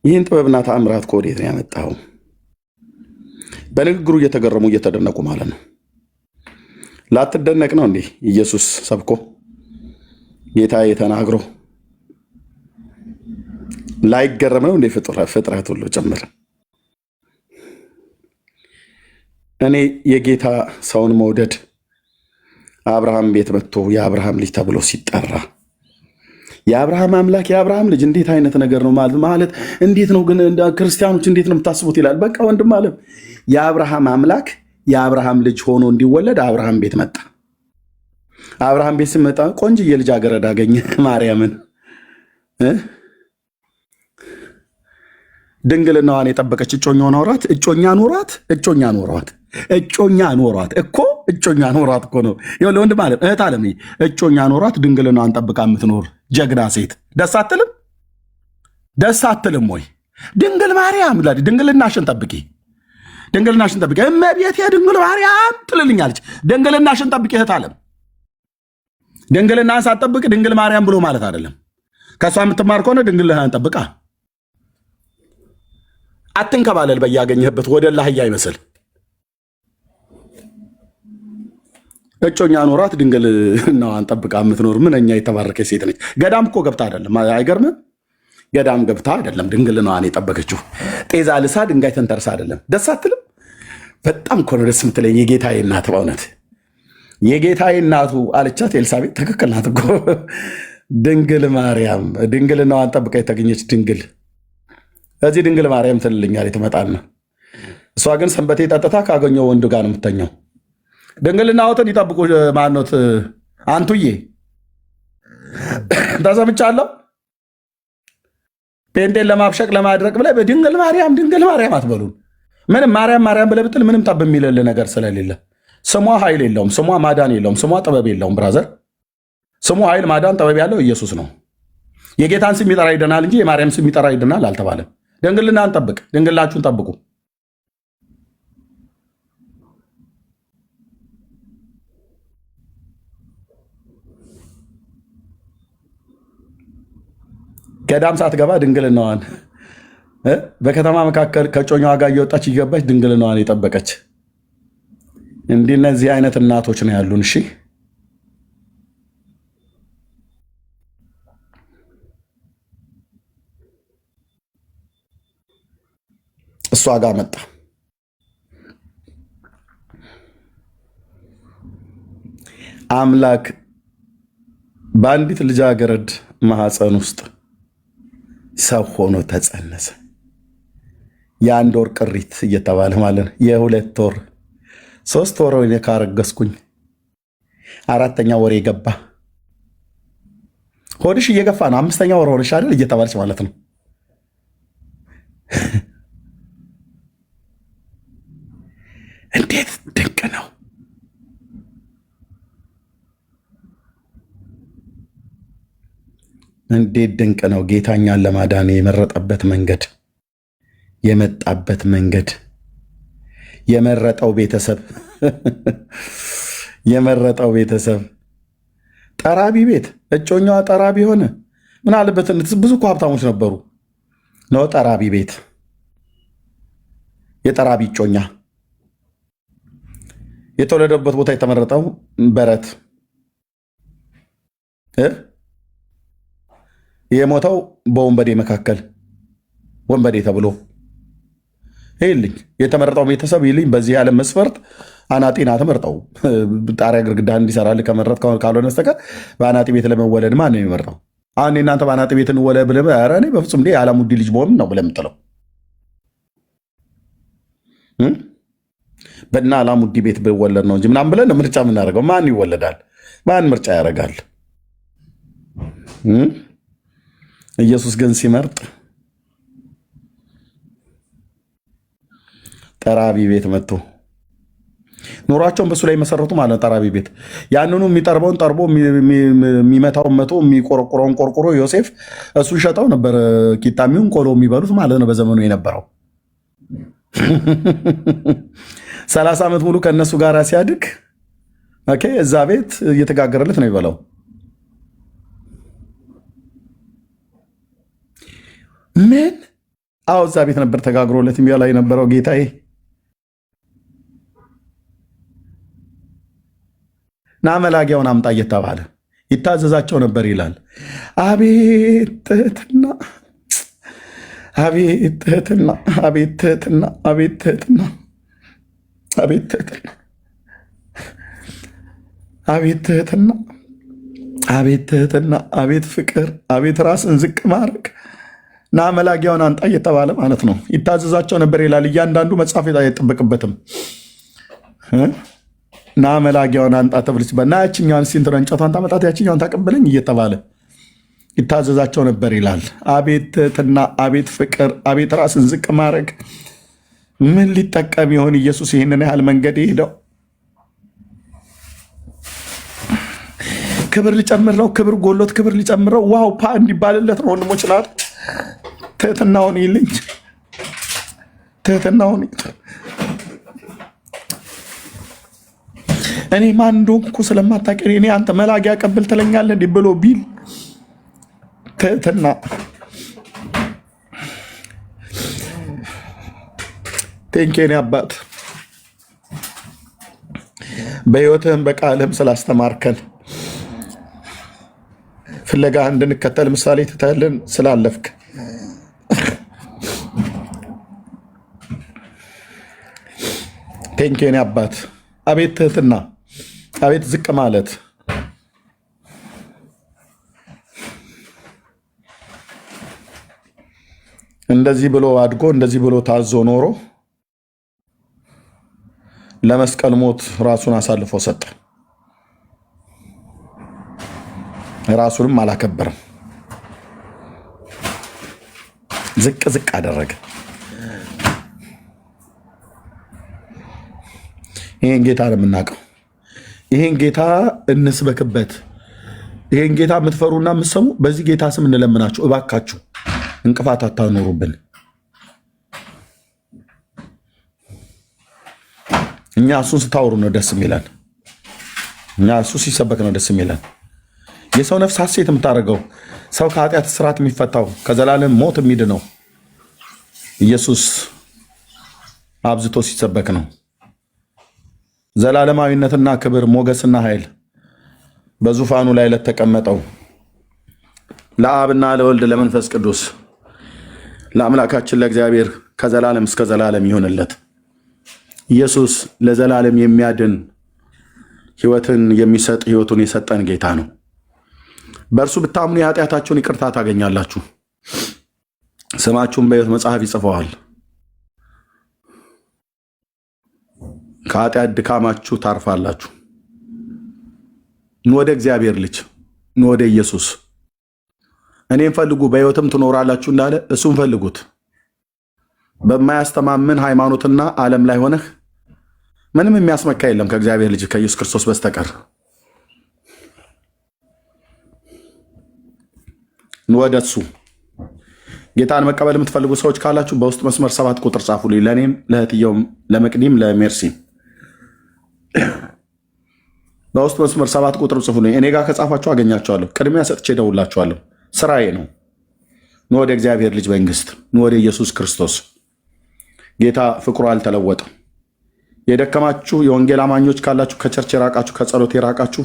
ይህን ጥበብና ተአምራት ከወዴት ነው ያመጣው? በንግግሩ እየተገረሙ እየተደነቁ ማለት ነው። ላትደነቅ ነው እንዴ ኢየሱስ ሰብኮ ጌታ የተናግሮ ላይገረም ነው እንዴ ፍጥረት ሁሉ ጭምር? እኔ የጌታ ሰውን መውደድ አብርሃም ቤት መጥቶ የአብርሃም ልጅ ተብሎ ሲጠራ የአብርሃም አምላክ የአብርሃም ልጅ እንዴት አይነት ነገር ነው ማለት እንዴት ነው ግን ክርስቲያኖች እንዴት ነው የምታስቡት ይላል። በቃ ወንድም አለም የአብርሃም አምላክ የአብርሃም ልጅ ሆኖ እንዲወለድ አብርሃም ቤት መጣ። አብርሃም ቤት ሲመጣ ቆንጅዬ ልጃገረድ አገኘ ማርያምን። ድንግልናዋን የጠበቀች እጮኛ ኖሯት እኮ ነው ለወንድ ማለት እህት አለም እጮኛ ኖሯት ድንግልናዋን ጠብቃ የምትኖር ጀግና ሴት ደስ አትልም? ደስ አትልም ወይ? ድንግል ማርያም ድንግልናሽን ጠብቂ፣ እመቤቴ ድንግል ማርያም ትልልኛለች። ድንግልናሽን ጠብቂ እህት አለም። ድንግልናን ሳትጠብቅ ድንግል ማርያም ብሎ ማለት አይደለም። ከእሷ የምትማር ከሆነ ድንግልናን ጠብቃ። አትንከባለል በያገኘህበት ወደ ላህያ አይመስል እጮኛ ኖራት ድንግልናዋን ጠብቃ የምትኖር ምንኛ የተባረከች ሴት ነች። ገዳም እኮ ገብታ አይደለም፣ አይገርምም? ገዳም ገብታ አይደለም ድንግልናዋን የጠበቀችው። ጤዛ ልሳ ድንጋይ ተንተርሳ አይደለም። ደስ አትልም? በጣም እኮ ነው ደስ የምትለኝ የጌታዬ እናት። በእውነት የጌታዬ እናቱ አለቻት ኤልሳቤጥ። ትክክል ናት እኮ ድንግል ማርያም ድንግልናዋን ጠብቃ የተገኘች ድንግል። እዚህ ድንግል ማርያም ትልልኛል ትመጣና፣ እሷ ግን ሰንበቴ ጠጥታ ካገኘው ወንድ ጋር ነው የምተኛው። ድንግልናዎትን ይጠብቁ። ማኖት አንቱዬ ተሰምቻለሁ። ጴንጤን ለማብሸቅ ለማድረቅ ብለህ በድንግል ማርያም አትበሉን። ምንም ማርያም ብለህ ብትል ምንም ጠብ የሚልልህ ነገር ስለሌለ ስሟ ኃይል የለውም፣ ስሟ ማዳን የለውም፣ ስሟ ጥበብ የለውም። ብራዘር ስሙ ኃይል ማዳን ጥበብ ያለው ኢየሱስ ነው። የጌታን ስም ይጠራ ይድናል እንጂ የማርያም ስም ይጠራ ይድናል አልተባለም። ድንግልናን ጠብቅ፣ ድንግላችሁን ጠብቁ። ገዳም ሳትገባ ድንግልናዋን በከተማ መካከል ከጮኛዋ ጋር እየወጣች እየገባች ድንግልናዋን የጠበቀች እንዲህ እነዚህ አይነት እናቶች ነው ያሉን። እሺ እሷ ጋር መጣ። አምላክ በአንዲት ልጃገረድ ማህፀን ውስጥ ሰው ሆኖ ተጸነሰ። የአንድ ወር ቅሪት እየተባለ ማለት ነው። የሁለት ወር 3 ወር ወይ ካረገዝኩኝ 4ኛ ወር የገባ ሆድሽ እየገፋ ነው 5ኛ ወር ሆነሽ አይደል እየተባለች ማለት ነው። እንዴት ድንቅ ነው! እንዴት ድንቅ ነው! ጌታኛን ለማዳን የመረጠበት መንገድ፣ የመጣበት መንገድ፣ የመረጠው ቤተሰብ ጠራቢ ቤት እጮኛዋ ጠራቢ ሆነ። ምን አለበት? ብዙ እኮ ሀብታሞች ነበሩ ነው። ጠራቢ ቤት የጠራቢ እጮኛ የተወለደበት ቦታ የተመረጠው በረት የሞተው በወንበዴ መካከል ወንበዴ ተብሎ ይልኝ የተመረጠው ቤተሰብ ይልኝ። በዚህ ዓለም መስፈርት አናጢና ተመርጠው ጣሪያ ግድግዳ እንዲሰራልህ ከመረጥ ካልሆነ በስተቀር በአናጢ ቤት ለመወለድ ማን ነው የሚመርጠው? አሁን እናንተ በአናጢ ቤት እንወለድ ብለህ ኧረ እኔ በፍጹም የዓላሙዲ ልጅ በሆን ነው ብለህ የምትለው በና ዓላሙዲ ቤት ብወለድ ነው እንጂ ምናምን ብለን ነው ምርጫ የምናደርገው። ማን ይወለዳል? ማን ምርጫ ያደርጋል? ኢየሱስ ግን ሲመርጥ ጠራቢ ቤት መጥቶ ኑሯቸውን በሱ ላይ መሰረቱ ማለት ነው። ጠራቢ ቤት ያንኑ የሚጠርበውን ጠርቦ የሚመታውን መቶ የሚቆረቁረውን ቆርቁሮ ዮሴፍ እሱ ሸጠው ነበር። ቂጣሚውን ቆሎ የሚበሉት ማለት ነው በዘመኑ የነበረው 30 ዓመት ሙሉ ከእነሱ ጋር ሲያድግ እዛ ቤት እየተጋገረለት ነው ይበላው። ምን እዛ ቤት ነበር ተጋግሮለት የሚበላ የነበረው ጌታዬ። ና መላጊያውን አምጣ እየተባለ ይታዘዛቸው ነበር ይላል። አቤት ትህትና፣ አቤት ትህትና፣ አቤት ትህትና፣ አቤት ትህትና፣ አቤት ትህትና፣ አቤት ትህትና፣ አቤት ትህትና፣ አቤት ፍቅር፣ አቤት ራስን ዝቅ ማድረግ። ና መላጊያውን አንጣ እየተባለ ማለት ነው ይታዘዛቸው ነበር ይላል። እያንዳንዱ መጽሐፍ አይጠበቅበትም። ና መላጊያውን አንጣ ተብሎ ሲባል ና ያችኛዋን ሲንትረ እንጨቷን ታመጣት ያችኛዋን ታቀበለኝ እየተባለ ይታዘዛቸው ነበር ይላል። አቤት ትህትና፣ አቤት ፍቅር፣ አቤት ራስን ዝቅ ማድረግ። ምን ሊጠቀም ይሆን ኢየሱስ ይህንን ያህል መንገድ ሄደው? ክብር ሊጨምር ነው። ክብር ጎሎት ክብር ሊጨምረው ዋው ፓ እንዲባልለት ነው። ወንድሞች ናት ትህትናውን ይልኝ ትህትናውን እኔ ማን እንደሆንኩ ስለማታውቅ እኔ አንተ መላጊያ ቀብል ትለኛለህ እንዲህ ብሎ ቢል ትህትና። ቴንኬን አባት በሕይወትህም በቃልህም ስላስተማርከን ፍለጋ እንድንከተል ምሳሌ ትተህልን ስላለፍክ ቴንኬን አባት። አቤት ትህትና፣ አቤት ዝቅ ማለት። እንደዚህ ብሎ አድጎ እንደዚህ ብሎ ታዞ ኖሮ ለመስቀል ሞት ራሱን አሳልፎ ሰጠ። ራሱንም አላከበረም፣ ዝቅ ዝቅ አደረገ። ይሄን ጌታ ነው የምናውቀው። ይሄን ጌታ እንስበክበት። ይሄን ጌታ የምትፈሩና የምትሰሙ በዚህ ጌታ ስም እንለምናችሁ፣ እባካችሁ እንቅፋት አታኖሩብን። እኛ እሱን ስታወሩ ነው ደስ የሚለን። እኛ እሱ ሲሰበክ ነው ደስ የሚለን። የሰው ነፍስ ሐሴት የምታደርገው ሰው ከኃጢአት ስርዓት የሚፈታው ከዘላለም ሞት የሚድነው ኢየሱስ አብዝቶ ሲሰበክ ነው። ዘላለማዊነትና ክብር ሞገስና ኃይል በዙፋኑ ላይ ለተቀመጠው ለአብና ለወልድ ለመንፈስ ቅዱስ ለአምላካችን ለእግዚአብሔር ከዘላለም እስከ ዘላለም ይሆንለት። ኢየሱስ ለዘላለም የሚያድን ሕይወትን የሚሰጥ ሕይወቱን የሰጠን ጌታ ነው። በእርሱ ብታምኑ የኃጢአታችሁን ይቅርታ ታገኛላችሁ፣ ስማችሁን በሕይወት መጽሐፍ ይጽፈዋል። ከኃጢአት ድካማችሁ ታርፋላችሁ። ኑ ወደ እግዚአብሔር ልጅ፣ ኑ ወደ ኢየሱስ። እኔም ፈልጉ በሕይወትም ትኖራላችሁ እንዳለ እሱም ፈልጉት። በማያስተማምን ሃይማኖትና ዓለም ላይ ሆነህ ምንም የሚያስመካ የለም ከእግዚአብሔር ልጅ ከኢየሱስ ክርስቶስ በስተቀር። ኑ ወደ እሱ። ጌታን መቀበል የምትፈልጉ ሰዎች ካላችሁ በውስጥ መስመር 7 ቁጥር ጻፉልኝ። ለእኔም ለእህትየውም ለመቅዲም ለሜርሲ በውስጥ መስመር 7 ቁጥር ጽፉልኝ። እኔ ጋር ከጻፋችሁ አገኛችኋለሁ። ቅድሚያ ሰጥቼ እደውላችኋለሁ። ስራዬ ነው። ኑ ወደ እግዚአብሔር ልጅ መንግስት፣ ኑ ወደ ኢየሱስ ክርስቶስ። ጌታ ፍቅሩ አልተለወጠም። የደከማችሁ የወንጌል አማኞች ካላችሁ፣ ከቸርች የራቃችሁ፣ ከጸሎት የራቃችሁ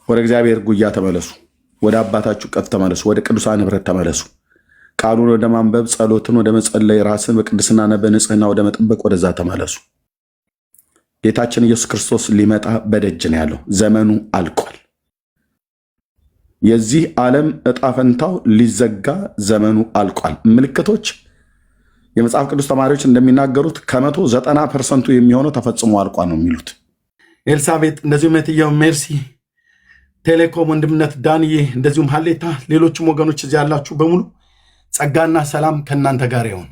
ወደ እግዚአብሔር ጉያ ተመለሱ። ወደ አባታችሁ ቀፍ ተመለሱ። ወደ ቅዱሳን ህብረት ተመለሱ። ቃሉን ወደ ማንበብ፣ ጸሎትን ወደ መጸለይ፣ ራስን በቅድስናና በንጽህና ወደ መጠበቅ ወደዛ ተመለሱ። ጌታችን ኢየሱስ ክርስቶስ ሊመጣ በደጅ ነው ያለው። ዘመኑ አልቋል። የዚህ ዓለም ዕጣ ፈንታው ሊዘጋ ዘመኑ አልቋል። ምልክቶች የመጽሐፍ ቅዱስ ተማሪዎች እንደሚናገሩት ከ190% የሚሆነው ተፈጽሞ አልቋል ነው የሚሉት። ኤልሳቤጥ፣ እንደዚሁም እህትየው ሜርሲ፣ ቴሌኮም ወንድምነት፣ ዳንዬ፣ እንደዚሁም ሀሌታ፣ ሌሎችም ወገኖች እዚህ ያላችሁ በሙሉ ጸጋና ሰላም ከእናንተ ጋር ይሁን።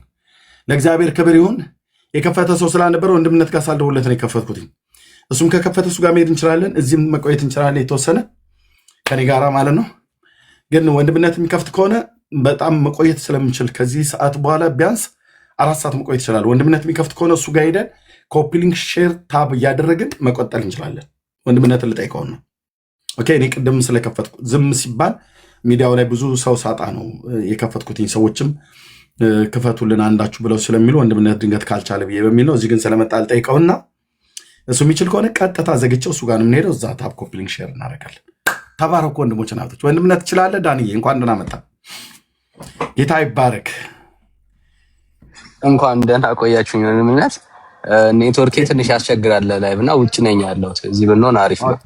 ለእግዚአብሔር ክብር ይሁን። የከፈተ ሰው ስላልነበረ ወንድምነት ጋር ሳልደውለት ነው የከፈትኩት። እሱም ከከፈተ እሱ ጋር መሄድ እንችላለን፣ እዚህም መቆየት እንችላለን፣ የተወሰነ ከኔ ጋራ ማለት ነው። ግን ወንድምነት የሚከፍት ከሆነ በጣም መቆየት ስለምንችል ከዚህ ሰዓት በኋላ ቢያንስ 4 ሰዓት መቆየት ይችላል። ወንድምነት የሚከፍት ከሆነ እሱ ጋር ሄደን ኮፒሊንግ፣ ሼር፣ ታብ እያደረግን መቆጠል እንችላለን። ወንድምነትን ልጠይቀው ነው። ኦኬ። እኔ ቅድም ስለከፈትኩ ዝም ሲባል ሚዲያው ላይ ብዙ ሰው ሳጣ ነው የከፈትኩትኝ። ሰዎችም ክፈቱልን አንዳችሁ ብለው ስለሚሉ ወንድምነት ድንገት ካልቻለ ብዬ በሚል ነው። እዚህ ግን ስለመጣ ልጠይቀውና እሱ የሚችል ከሆነ ቀጥታ ዘግቼው እሱ ጋር የምንሄደው እዛ ታፕ ኮፒ ሊንክ ሼር እናደርጋለን። ተባረኩ ወንድሞች ናቶች። ወንድምነት ትችላለህ ዳንዬ፣ እንኳን ደህና መጣ። ጌታ ይባረክ። እንኳን ደህና ቆያችሁኝ። ወንድምነት ኔትወርኬ ትንሽ ያስቸግራል ላይቭ እና ውጭ ነኝ ያለሁት። እዚህ ብንሆን አሪፍ ነው።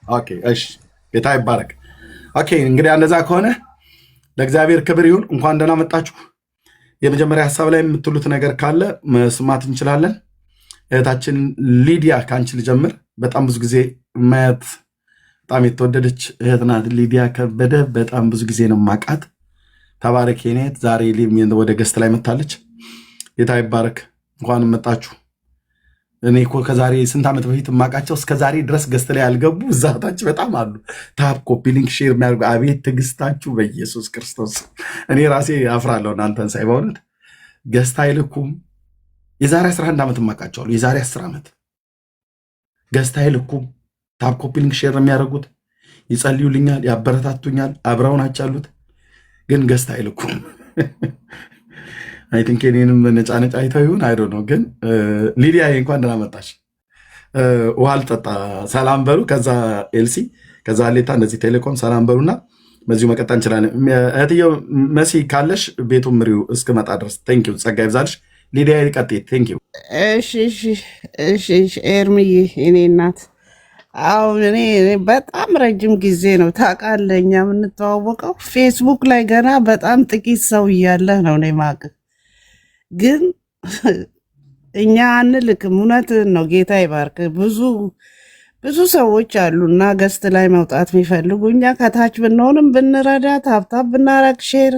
ኦኬ እሺ፣ ጌታ ይባረክ። ኦኬ እንግዲህ እንደዛ ከሆነ ለእግዚአብሔር ክብር ይሁን። እንኳን ደህና መጣችሁ። የመጀመሪያ ሀሳብ ላይ የምትሉት ነገር ካለ መስማት እንችላለን። እህታችን ሊዲያ ከአንቺ ልጀምር። በጣም ብዙ ጊዜ ማየት በጣም የተወደደች እህት ናት ሊዲያ ከበደ። በጣም ብዙ ጊዜ ነው ማቃት። ተባረክ ኔት። ዛሬ ወደ ገስት ላይ መታለች። ጌታ ይባረክ። እንኳን መጣችሁ። እኔ እኮ ከዛሬ ስንት ዓመት በፊት ማቃቸው እስከ ዛሬ ድረስ ገስት ላይ ያልገቡ እዛታች በጣም አሉ። ታፕ ኮፒ ሊንክ ሼር የሚያደርጉ አቤት ትዕግስታችሁ በኢየሱስ ክርስቶስ። እኔ ራሴ አፍራለሁ እናንተን ሳይ። በእውነት ገስት አይልኩም። የዛሬ 11 ዓመት ማቃቸዋሉ። የዛሬ 10 ዓመት ገስት አይልኩም። ታፕ ኮፒ ሊንክ ሼር የሚያደርጉት ይጸልዩልኛል፣ ያበረታቱኛል፣ አብረው ናቸው ያሉት፣ ግን ገስት አይልኩም። አይ ቲንክ እኔንም ነጫነጫ አይተው ይሁን አይዶ ነው። ግን ሊዲያ እንኳን ደህና መጣሽ። ውሃ ልጠጣ። ሰላም በሉ። ከዛ ኤልሲ፣ ከዛ ሌታ፣ እንደዚህ ቴሌኮም ሰላም በሉና በዚሁ መቀጠል እንችላለን። እህትየው መሲ ካለሽ ቤቱ ምሪው እስክመጣ ድረስ ቴንኪው። ጸጋ ይብዛልሽ። ሊዲያ ይቀጥይ። ቴንኪው። እሺ ኤርምዬ እኔ እናት አሁን እኔ በጣም ረጅም ጊዜ ነው ታውቃለህ፣ እኛ የምንተዋወቀው ፌስቡክ ላይ ገና በጣም ጥቂት ሰው እያለህ ነው እኔ የማውቅህ። ግን እኛ አንልክም። እውነትህን ነው። ጌታ ይባርክ። ብዙ ሰዎች አሉና ገስት ላይ መውጣት የሚፈልጉ እኛ ከታች ብንሆንም ብንረዳ፣ ታብታብ ብናረግ፣ ሼር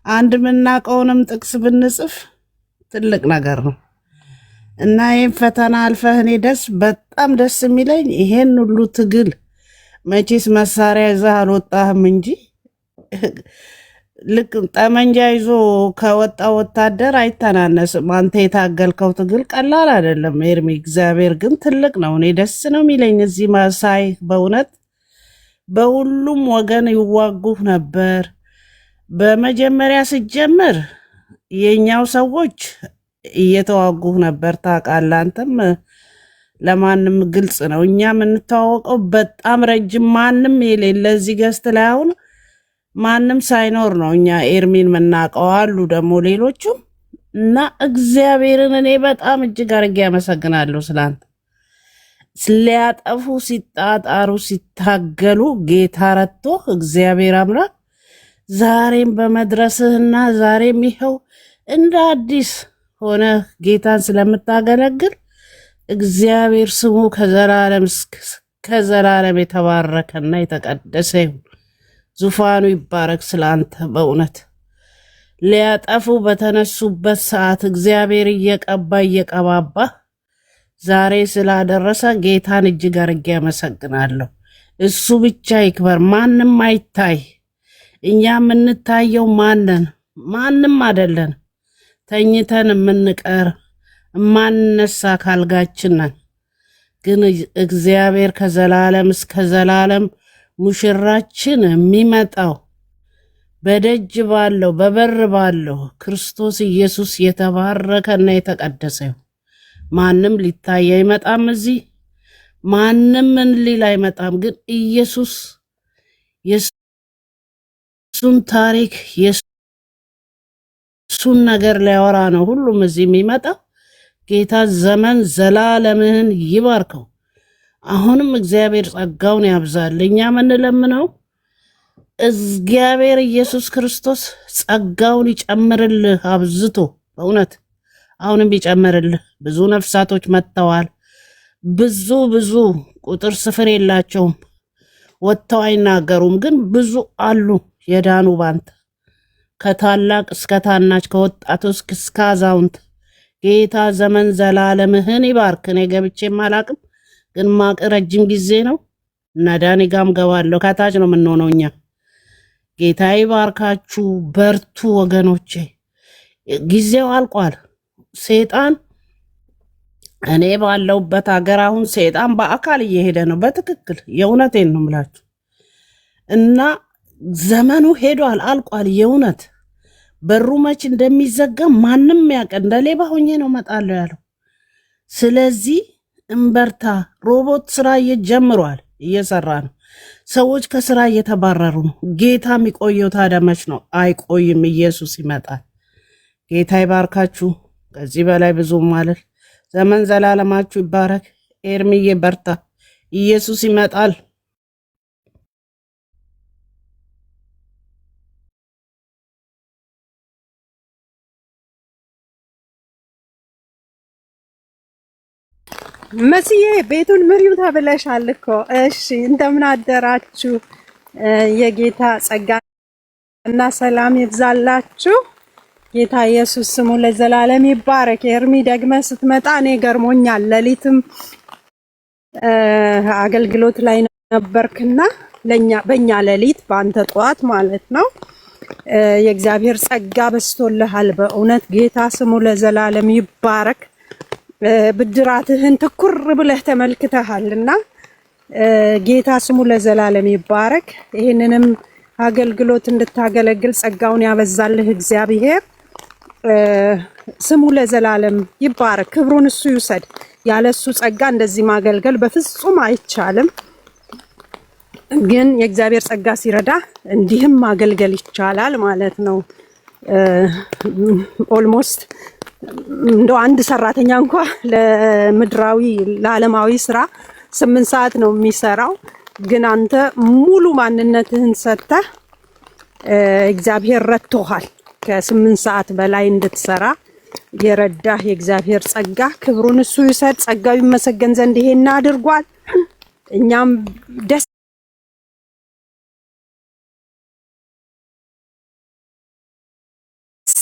አንድ የምናውቀውንም ጥቅስ ብንጽፍ ትልቅ ነገር ነው እና ይህን ፈተና አልፈህ እኔ በጣም ደስ የሚለኝ ይሄን ሁሉ ትግል መቼስ መሳሪያ ይዘህ አልወጣህም እንጂ ልክ ጠመንጃ ይዞ ከወጣ ወታደር አይተናነስም። አንተ የታገልከው ትግል ቀላል አይደለም ኤርሚ። እግዚአብሔር ግን ትልቅ ነው። እኔ ደስ ነው የሚለኝ እዚህ ማሳይ። በእውነት በሁሉም ወገን ይዋጉህ ነበር። በመጀመሪያ ስትጀምር የኛው ሰዎች እየተዋጉህ ነበር ታውቃለህ። አንተም ለማንም ግልጽ ነው። እኛ የምንተዋወቀው በጣም ረጅም ማንም የሌለ እዚህ ገስት ላይ አሁን ማንም ሳይኖር ነው እኛ ኤርሚን የምናውቀው። አሉ ደግሞ ሌሎቹም እና እግዚአብሔርን እኔ በጣም እጅግ አድርጌ ያመሰግናለሁ ስላንተ። ሊያጠፉ ሲጣጣሩ ሲታገሉ ጌታ ረድቶ እግዚአብሔር አምላክ ዛሬም በመድረስህና ዛሬም ይኸው እንደ አዲስ ሆነ ጌታን ስለምታገለግል እግዚአብሔር ስሙ ከዘላለም የተባረከና የተቀደሰ ይሁን። ዙፋኑ ይባረክ ስላንተ። በእውነት ሊያጠፉ በተነሱበት ሰዓት እግዚአብሔር እየቀባባ ዛሬ ስላደረሰ ጌታን እጅግ አድርጌ ያመሰግናለሁ። እሱ ብቻ ይክበር፣ ማንም አይታይ። እኛ የምንታየው ማንም አይደለን። ተኝተን የምንቀር የማንነሳ ካልጋችን ነን። ግን እግዚአብሔር ከዘላለም እስከ ዘላለም ሙሽራችን የሚመጣው በደጅ ባለው በበር ባለው ክርስቶስ ኢየሱስ የተባረከና የተቀደሰ ይሁን። ማንም ሊታይ አይመጣም። እዚህ ማንም ምን ሊል አይመጣም። ግን ኢየሱስ የሱን ታሪክ የሱን ነገር ሊያወራ ነው ሁሉም እዚህ የሚመጣው። ጌታ ዘመን ዘላለምህን ይባርከው። አሁንም እግዚአብሔር ጸጋውን ያብዛል። እኛ የምንለምነው እግዚአብሔር ኢየሱስ ክርስቶስ ጸጋውን ይጨምርልህ አብዝቶ። በእውነት አሁንም ይጨምርልህ። ብዙ ነፍሳቶች መጥተዋል። ብዙ ቁጥር ስፍር የላቸውም። ወጥተው አይናገሩም፣ ግን ብዙ አሉ የዳኑ ባንተ። ከታላቅ እስከ ታናች፣ ከወጣቱ እስከ አዛውንት ጌታ ዘመን ዘላለምህን ይባርክ። እኔ ገብቼም አላቅም፣ ግን ማቅ ረጅም ጊዜ ነው እና ዳኒ ጋም ገባለሁ። ከታች ነው የምንሆነው እኛ። ጌታ ይባርካችሁ። በርቱ ወገኖቼ። ጊዜው አልቋል። ሴጣን እኔ ባለሁበት ሀገር አሁን ሴጣን በአካል እየሄደ ነው። በትክክል የእውነቴን ነው የምላችሁ። እና ዘመኑ ሄዷል፣ አልቋል። የእውነት በሩ መች እንደሚዘጋ ማንም ያውቅ። እንደ ሌባ ሆኜ ነው እመጣለሁ ያለው። ስለዚህ እንበርታ። ሮቦት ስራ ጀምሯል፣ እየሰራ ነው። ሰዎች ከስራ እየተባረሩ ነው። ጌታ የሚቆየው ታዲያ መች ነው? አይቆይም። ኢየሱስ ይመጣል። ጌታ ይባርካችሁ። ከዚህ በላይ ብዙ ማለት ዘመን ዘላለማችሁ ይባረክ። ኤርሚዬ በርታ። ኢየሱስ ይመጣል። መስዬ ቤቱን ምሪው ተብለሻል እኮ። እሺ እንደምን አደራችሁ? የጌታ ጸጋና ሰላም ይብዛላችሁ። ጌታ ኢየሱስ ስሙ ለዘላለም ይባረክ። ኤርሚ ደግመ ስትመጣ እኔ ገርሞኛል። ሌሊትም አገልግሎት ላይ ነበርክና በእኛ ሌሊት በአንተ ጠዋት ማለት ነው። የእግዚአብሔር ጸጋ በስቶልሃል። በእውነት ጌታ ስሙ ለዘላለም ይባረክ። ብድራትህን ትኩር ብለህ ተመልክተሃልና ጌታ ስሙ ለዘላለም ይባረክ። ይሄንንም አገልግሎት እንድታገለግል ጸጋውን ያበዛልህ እግዚአብሔር ስሙ ለዘላለም ይባረክ። ክብሩን እሱ ይውሰድ። ያለሱ ጸጋ እንደዚህ ማገልገል በፍጹም አይቻልም። ግን የእግዚአብሔር ጸጋ ሲረዳ እንዲህም ማገልገል ይቻላል ማለት ነው። ኦልሞስት እንደው አንድ ሰራተኛ እንኳን ለምድራዊ ለዓለማዊ ስራ 8 ሰዓት ነው የሚሰራው። ግን አንተ ሙሉ ማንነትህን ሰጥተህ እግዚአብሔር ረድቶሃል። ከ8 ሰዓት በላይ እንድትሰራ የረዳህ የእግዚአብሔር ጸጋ ክብሩን እሱ ይሰጥ። ጸጋው ይመሰገን ዘንድ ይሄን አድርጓል። እኛም ደስ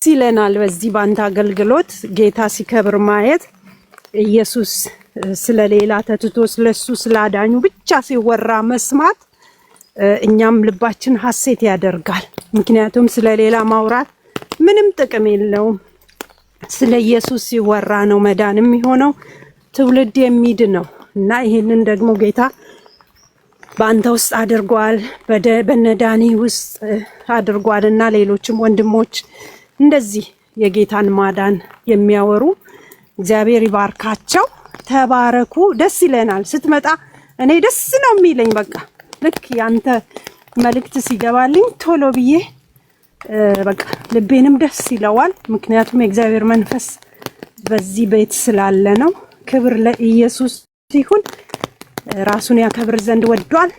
ይለናል በዚህ ባንተ አገልግሎት ጌታ ሲከብር ማየት። ኢየሱስ ስለሌላ ተትቶ ስለሱ ስላዳኙ ብቻ ሲወራ መስማት እኛም ልባችን ሐሴት ያደርጋል። ምክንያቱም ስለሌላ ማውራት ምንም ጥቅም የለውም። ስለ ኢየሱስ ሲወራ ነው መዳን የሚሆነው፣ ትውልድ የሚድነው እና ይሄንን ደግሞ ጌታ በአንተ ውስጥ አድርጓል፣ በነዳኒ ውስጥ አድርጓልና ሌሎችም ወንድሞች እንደዚህ የጌታን ማዳን የሚያወሩ እግዚአብሔር ይባርካቸው። ተባረኩ። ደስ ይለናል ስትመጣ። እኔ ደስ ነው የሚለኝ። በቃ ልክ ያንተ መልእክት ሲገባልኝ ቶሎ ብዬ በቃ ልቤንም ደስ ይለዋል። ምክንያቱም የእግዚአብሔር መንፈስ በዚህ ቤት ስላለ ነው። ክብር ለኢየሱስ ይሁን። ራሱን ያከብር ዘንድ ወዷል።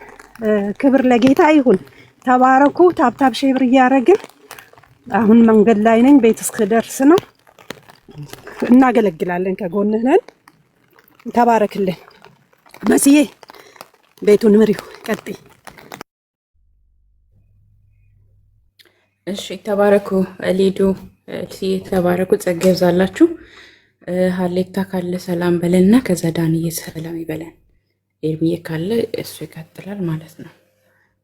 ክብር ለጌታ ይሁን። ተባረኩ። ታብታብ ሼር እያደረግን አሁን መንገድ ላይ ነኝ። ቤት እስክደርስ ነው። እናገለግላለን። ከጎንህ ነን። ተባረክልን መስዬ። ቤቱን ምሪው። ቀጥይ። እሺ ተባረኩ። ሊዱ እልሲ ተባረኩ። ጸጋ ይብዛላችሁ። ሀሌታ ካለ ሰላም በለና ከዛ ዳንዬ ሰላም ይበለን። ኤርሚዬ ካለ እሱ ይቀጥላል ማለት ነው።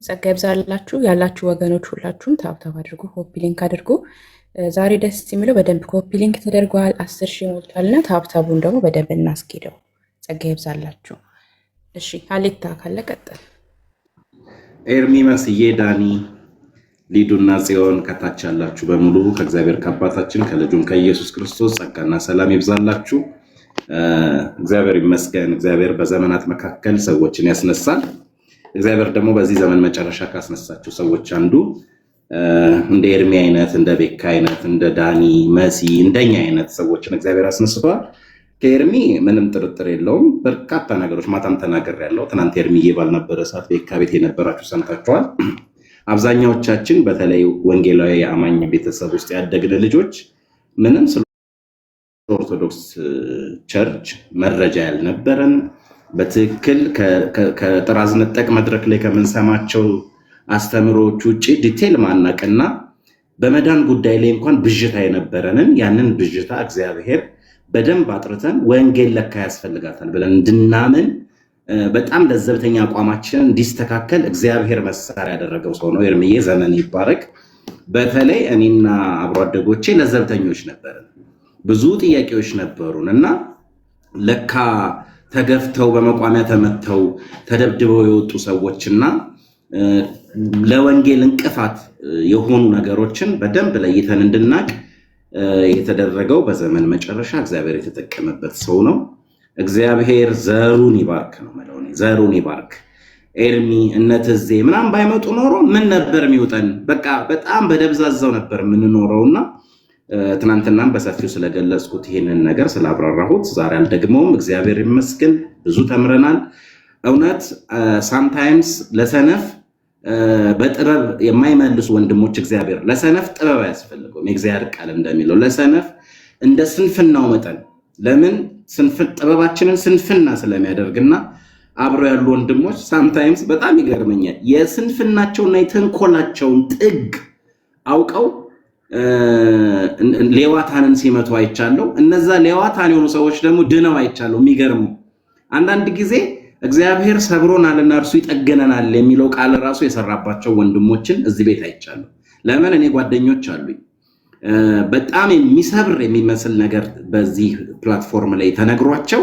ጸጋ ይብዛላችሁ ያላችሁ ወገኖች ሁላችሁም ታብታብ አድርጉ፣ ኮፒ ሊንክ አድርጉ። ዛሬ ደስ የሚለው በደንብ ኮፒ ሊንክ ተደርጓል። 10,000 ሞልቷልና ታብታቡን ደግሞ በደንብ እናስኬደው። ጸጋ ይብዛላችሁ። እሺ ሀሌታ ካለ ቀጥል። ኤርሚ፣ መስዬ፣ ዳኒ፣ ሊዱና ጽዮን ከታች ያላችሁ በሙሉ ከእግዚአብሔር ከአባታችን ከልጁም ከኢየሱስ ክርስቶስ ጸጋና ሰላም ይብዛላችሁ። እግዚአብሔር ይመስገን። እግዚአብሔር በዘመናት መካከል ሰዎችን ያስነሳል። እግዚአብሔር ደግሞ በዚህ ዘመን መጨረሻ ካስነሳቸው ሰዎች አንዱ እንደ ኤርሚ አይነት፣ እንደ ቤካ አይነት፣ እንደ ዳኒ መሲ እንደኛ አይነት ሰዎችን እግዚአብሔር አስነስቷል። ከኤርሚ ምንም ጥርጥር የለውም። በርካታ ነገሮች ማታም ተናግሬያለሁ። ትናንት ኤርሚዬ ባልነበረ ሰዓት ቤካ ቤት የነበራችሁ ሰምታችኋል። አብዛኛዎቻችን በተለይ ወንጌላዊ አማኝ ቤተሰብ ውስጥ ያደግን ልጆች ምንም ስለ ኦርቶዶክስ ቸርች መረጃ ያልነበረን በትክክል ከጥራዝ ነጠቅ መድረክ ላይ ከምንሰማቸው አስተምሮች ውጪ ዲቴል ማናቅና በመዳን ጉዳይ ላይ እንኳን ብዥታ የነበረንን ያንን ብዥታ እግዚአብሔር በደንብ አጥርተን ወንጌል ለካ ያስፈልጋታል ብለን እንድናምን በጣም ለዘብተኛ አቋማችንን እንዲስተካከል እግዚአብሔር መሳሪያ ያደረገው ሰው ነው ኤርሚዬ። ዘመን ይባረክ። በተለይ እኔና አብሮ አደጎቼ ለዘብተኞች ነበርን። ብዙ ጥያቄዎች ነበሩን እና ለካ ተገፍተው በመቋሚያ ተመተው ተደብድበው የወጡ ሰዎችና ለወንጌል እንቅፋት የሆኑ ነገሮችን በደንብ ለይተን እንድናቅ የተደረገው በዘመን መጨረሻ እግዚአብሔር የተጠቀመበት ሰው ነው። እግዚአብሔር ዘሩን ይባርክ ነው ማለት ነው። ዘሩን ይባርክ። ኤርሚ እነትዜ ምናምን ባይመጡ ኖሮ ምን ነበር የሚውጠን? በቃ በጣም በደብዛዛው ነበር የምንኖረውና ትናንትናም በሰፊው ስለገለጽኩት ይሄንን ነገር ስላብራራሁት ዛሬ አልደግመውም። እግዚአብሔር ይመስገን ብዙ ተምረናል። እውነት ሳምታይምስ ለሰነፍ በጥበብ የማይመልሱ ወንድሞች እግዚአብሔር ለሰነፍ ጥበብ አያስፈልገውም። የእግዚአብሔር ቃል እንደሚለው ለሰነፍ እንደ ስንፍናው መጠን ለምን ጥበባችንን ስንፍና ስለሚያደርግና አብረው ያሉ ወንድሞች ሳምታይምስ በጣም ይገርመኛል። የስንፍናቸውና የተንኮላቸውን ጥግ አውቀው ሌዋታንን ሲመቱ አይቻለው። እነዛ ሌዋታን የሆኑ ሰዎች ደግሞ ድነው አይቻለው። የሚገርሙ አንዳንድ ጊዜ እግዚአብሔር ሰብሮናልና እርሱ ይጠገነናል የሚለው ቃል ራሱ የሰራባቸው ወንድሞችን እዚህ ቤት አይቻለሁ። ለምን እኔ ጓደኞች አሉኝ በጣም የሚሰብር የሚመስል ነገር በዚህ ፕላትፎርም ላይ ተነግሯቸው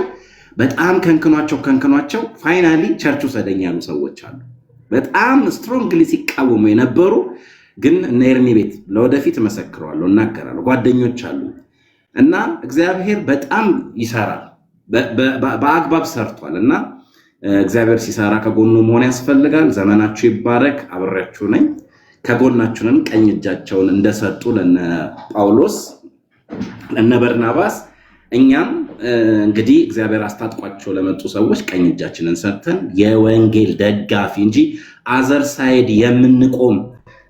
በጣም ከንክኗቸው ፋይናሊ ቸርቹ ሰደኝ ያሉ ሰዎች አሉ። በጣም ስትሮንግሊ ሲቃወሙ የነበሩ ግን እነ ኤርሚ ቤት ለወደፊት መሰክረዋለሁ እናገራለሁ። ጓደኞች አሉ እና እግዚአብሔር በጣም ይሰራል፣ በአግባብ ሰርቷል እና እግዚአብሔር ሲሰራ ከጎኑ መሆን ያስፈልጋል። ዘመናችሁ ይባረክ። አብሬያችሁ ነኝ። ከጎናችሁንም ቀኝ እጃቸውን እንደሰጡ ለነ ጳውሎስ ለነ በርናባስ እኛም እንግዲህ እግዚአብሔር አስታጥቋቸው ለመጡ ሰዎች ቀኝ እጃችንን ሰጥተን የወንጌል ደጋፊ እንጂ አዘር ሳይድ የምንቆም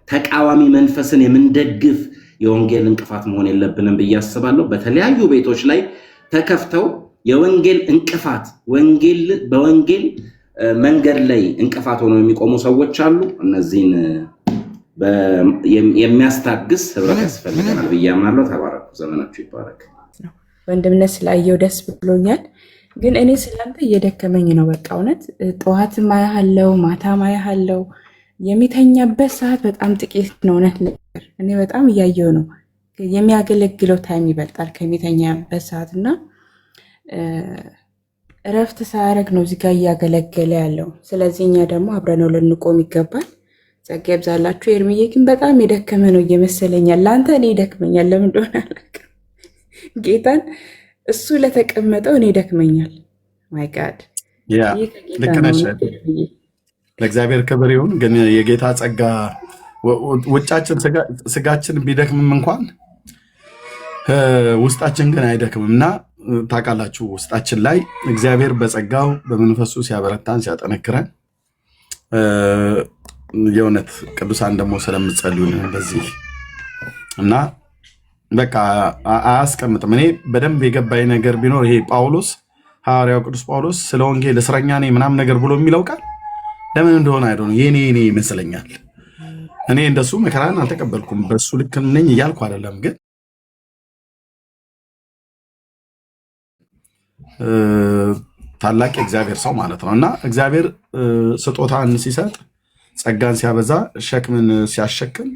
ተቃዋሚ መንፈስን የምንደግፍ የወንጌል እንቅፋት መሆን የለብንም ብዬ አስባለሁ። በተለያዩ ቤቶች ላይ ተከፍተው የወንጌል እንቅፋት በወንጌል መንገድ ላይ እንቅፋት ሆነው የሚቆሙ ሰዎች አሉ። እነዚህን የሚያስታግስ ህብረት ያስፈልገናል ብዬ አምናለሁ። ተባረኩ። ዘመናችሁ ይባረክ። ወንድምነት ስላየው ደስ ብሎኛል። ግን እኔ ስላንተ እየደከመኝ ነው። በቃ እውነት ጠዋት ማያለው ማታ ማያለው የሚተኛበት ሰዓት በጣም ጥቂት ነው። እውነት ነገር እኔ በጣም እያየው ነው። የሚያገለግለው ታይም ይበልጣል ከሚተኛበት ሰዓት እና እረፍት ሳያደርግ ነው እዚህ ጋር እያገለገለ ያለው። ስለዚህ እኛ ደግሞ አብረነው ልንቆም ይገባል። ጸጋ ይብዛላችሁ። ኤርሚዬ ግን በጣም የደከመ ነው እየመሰለኛል። ለአንተ እኔ ይደክመኛል። ለምን እንደሆነ አላውቅም። ጌታን እሱ ለተቀመጠው እኔ ይደክመኛል። ማይ ጋድ ልክ ነሽ። ለእግዚአብሔር ክብር ይሁን። ግን የጌታ ጸጋ ውጫችን ስጋችን ቢደክምም እንኳን ውስጣችን ግን አይደክምም እና ታውቃላችሁ ውስጣችን ላይ እግዚአብሔር በጸጋው በመንፈሱ ሲያበረታን ሲያጠነክረን የእውነት ቅዱሳን ደግሞ ስለምትጸልዩን በዚህ እና በቃ አያስቀምጥም። እኔ በደንብ የገባኝ ነገር ቢኖር ይሄ ጳውሎስ ሐዋርያው ቅዱስ ጳውሎስ ስለ ወንጌል እስረኛ ነኝ ምናምን ነገር ብሎ የሚለው ቃል ለምን እንደሆነ አይደለም የኔ ይመስለኛል። እኔ እንደሱ መከራን አልተቀበልኩም በሱ ልክ ነኝ እያልኩ አይደለም፣ ግን ታላቅ የእግዚአብሔር ሰው ማለት ነው እና እግዚአብሔር ስጦታን ሲሰጥ ጸጋን ሲያበዛ ሸክምን ሲያሸክም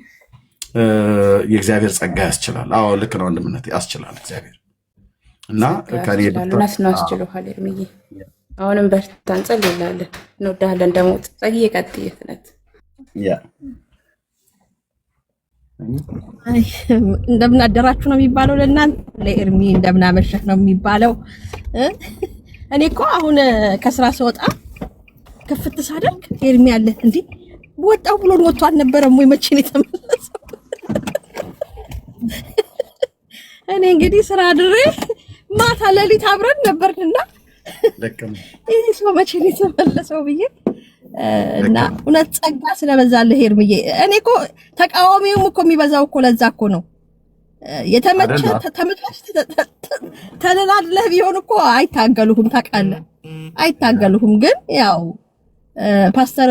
የእግዚአብሔር ጸጋ ያስችላል። አዎ ልክ ነው ወንድምነት ያስችላል እግዚአብሔር እና ከኔናስ ነው አስችሎሃል። ኤርሚዬ አሁንም በርታ፣ እንጸልይላለን፣ እንወዳለን። ደግሞ ጸጊ የቀጥየትነት እንደምን አደራችሁ ነው የሚባለው ለእናንተ፣ ለኤርሚ እንደምን አመሸህ ነው የሚባለው። እኔ እኮ አሁን ከስራ ስወጣ ክፍት ሳደርግ ኤርሚ አለ እንዴ ወጣው ብሎ ወጥቶ አልነበረም ወይ? መቼ ነው የተመለሰው? እኔ እንግዲህ ስራ ድሬ ማታ ሌሊት አብረን ነበርንና ይሄ ሰው መቼ ነው የተመለሰው ብዬ እና እውነት ጸጋ ስለበዛልህ ኤርሚዬ። እኔ እኮ ተቃዋሚውም እኮ የሚበዛው እኮ ለዛ እኮ ነው። የተመቸ ተመቻች ተለላለህ ቢሆን እኮ አይታገሉህም፣ ታውቃለህ፣ አይታገሉህም። ግን ያው ፓስተር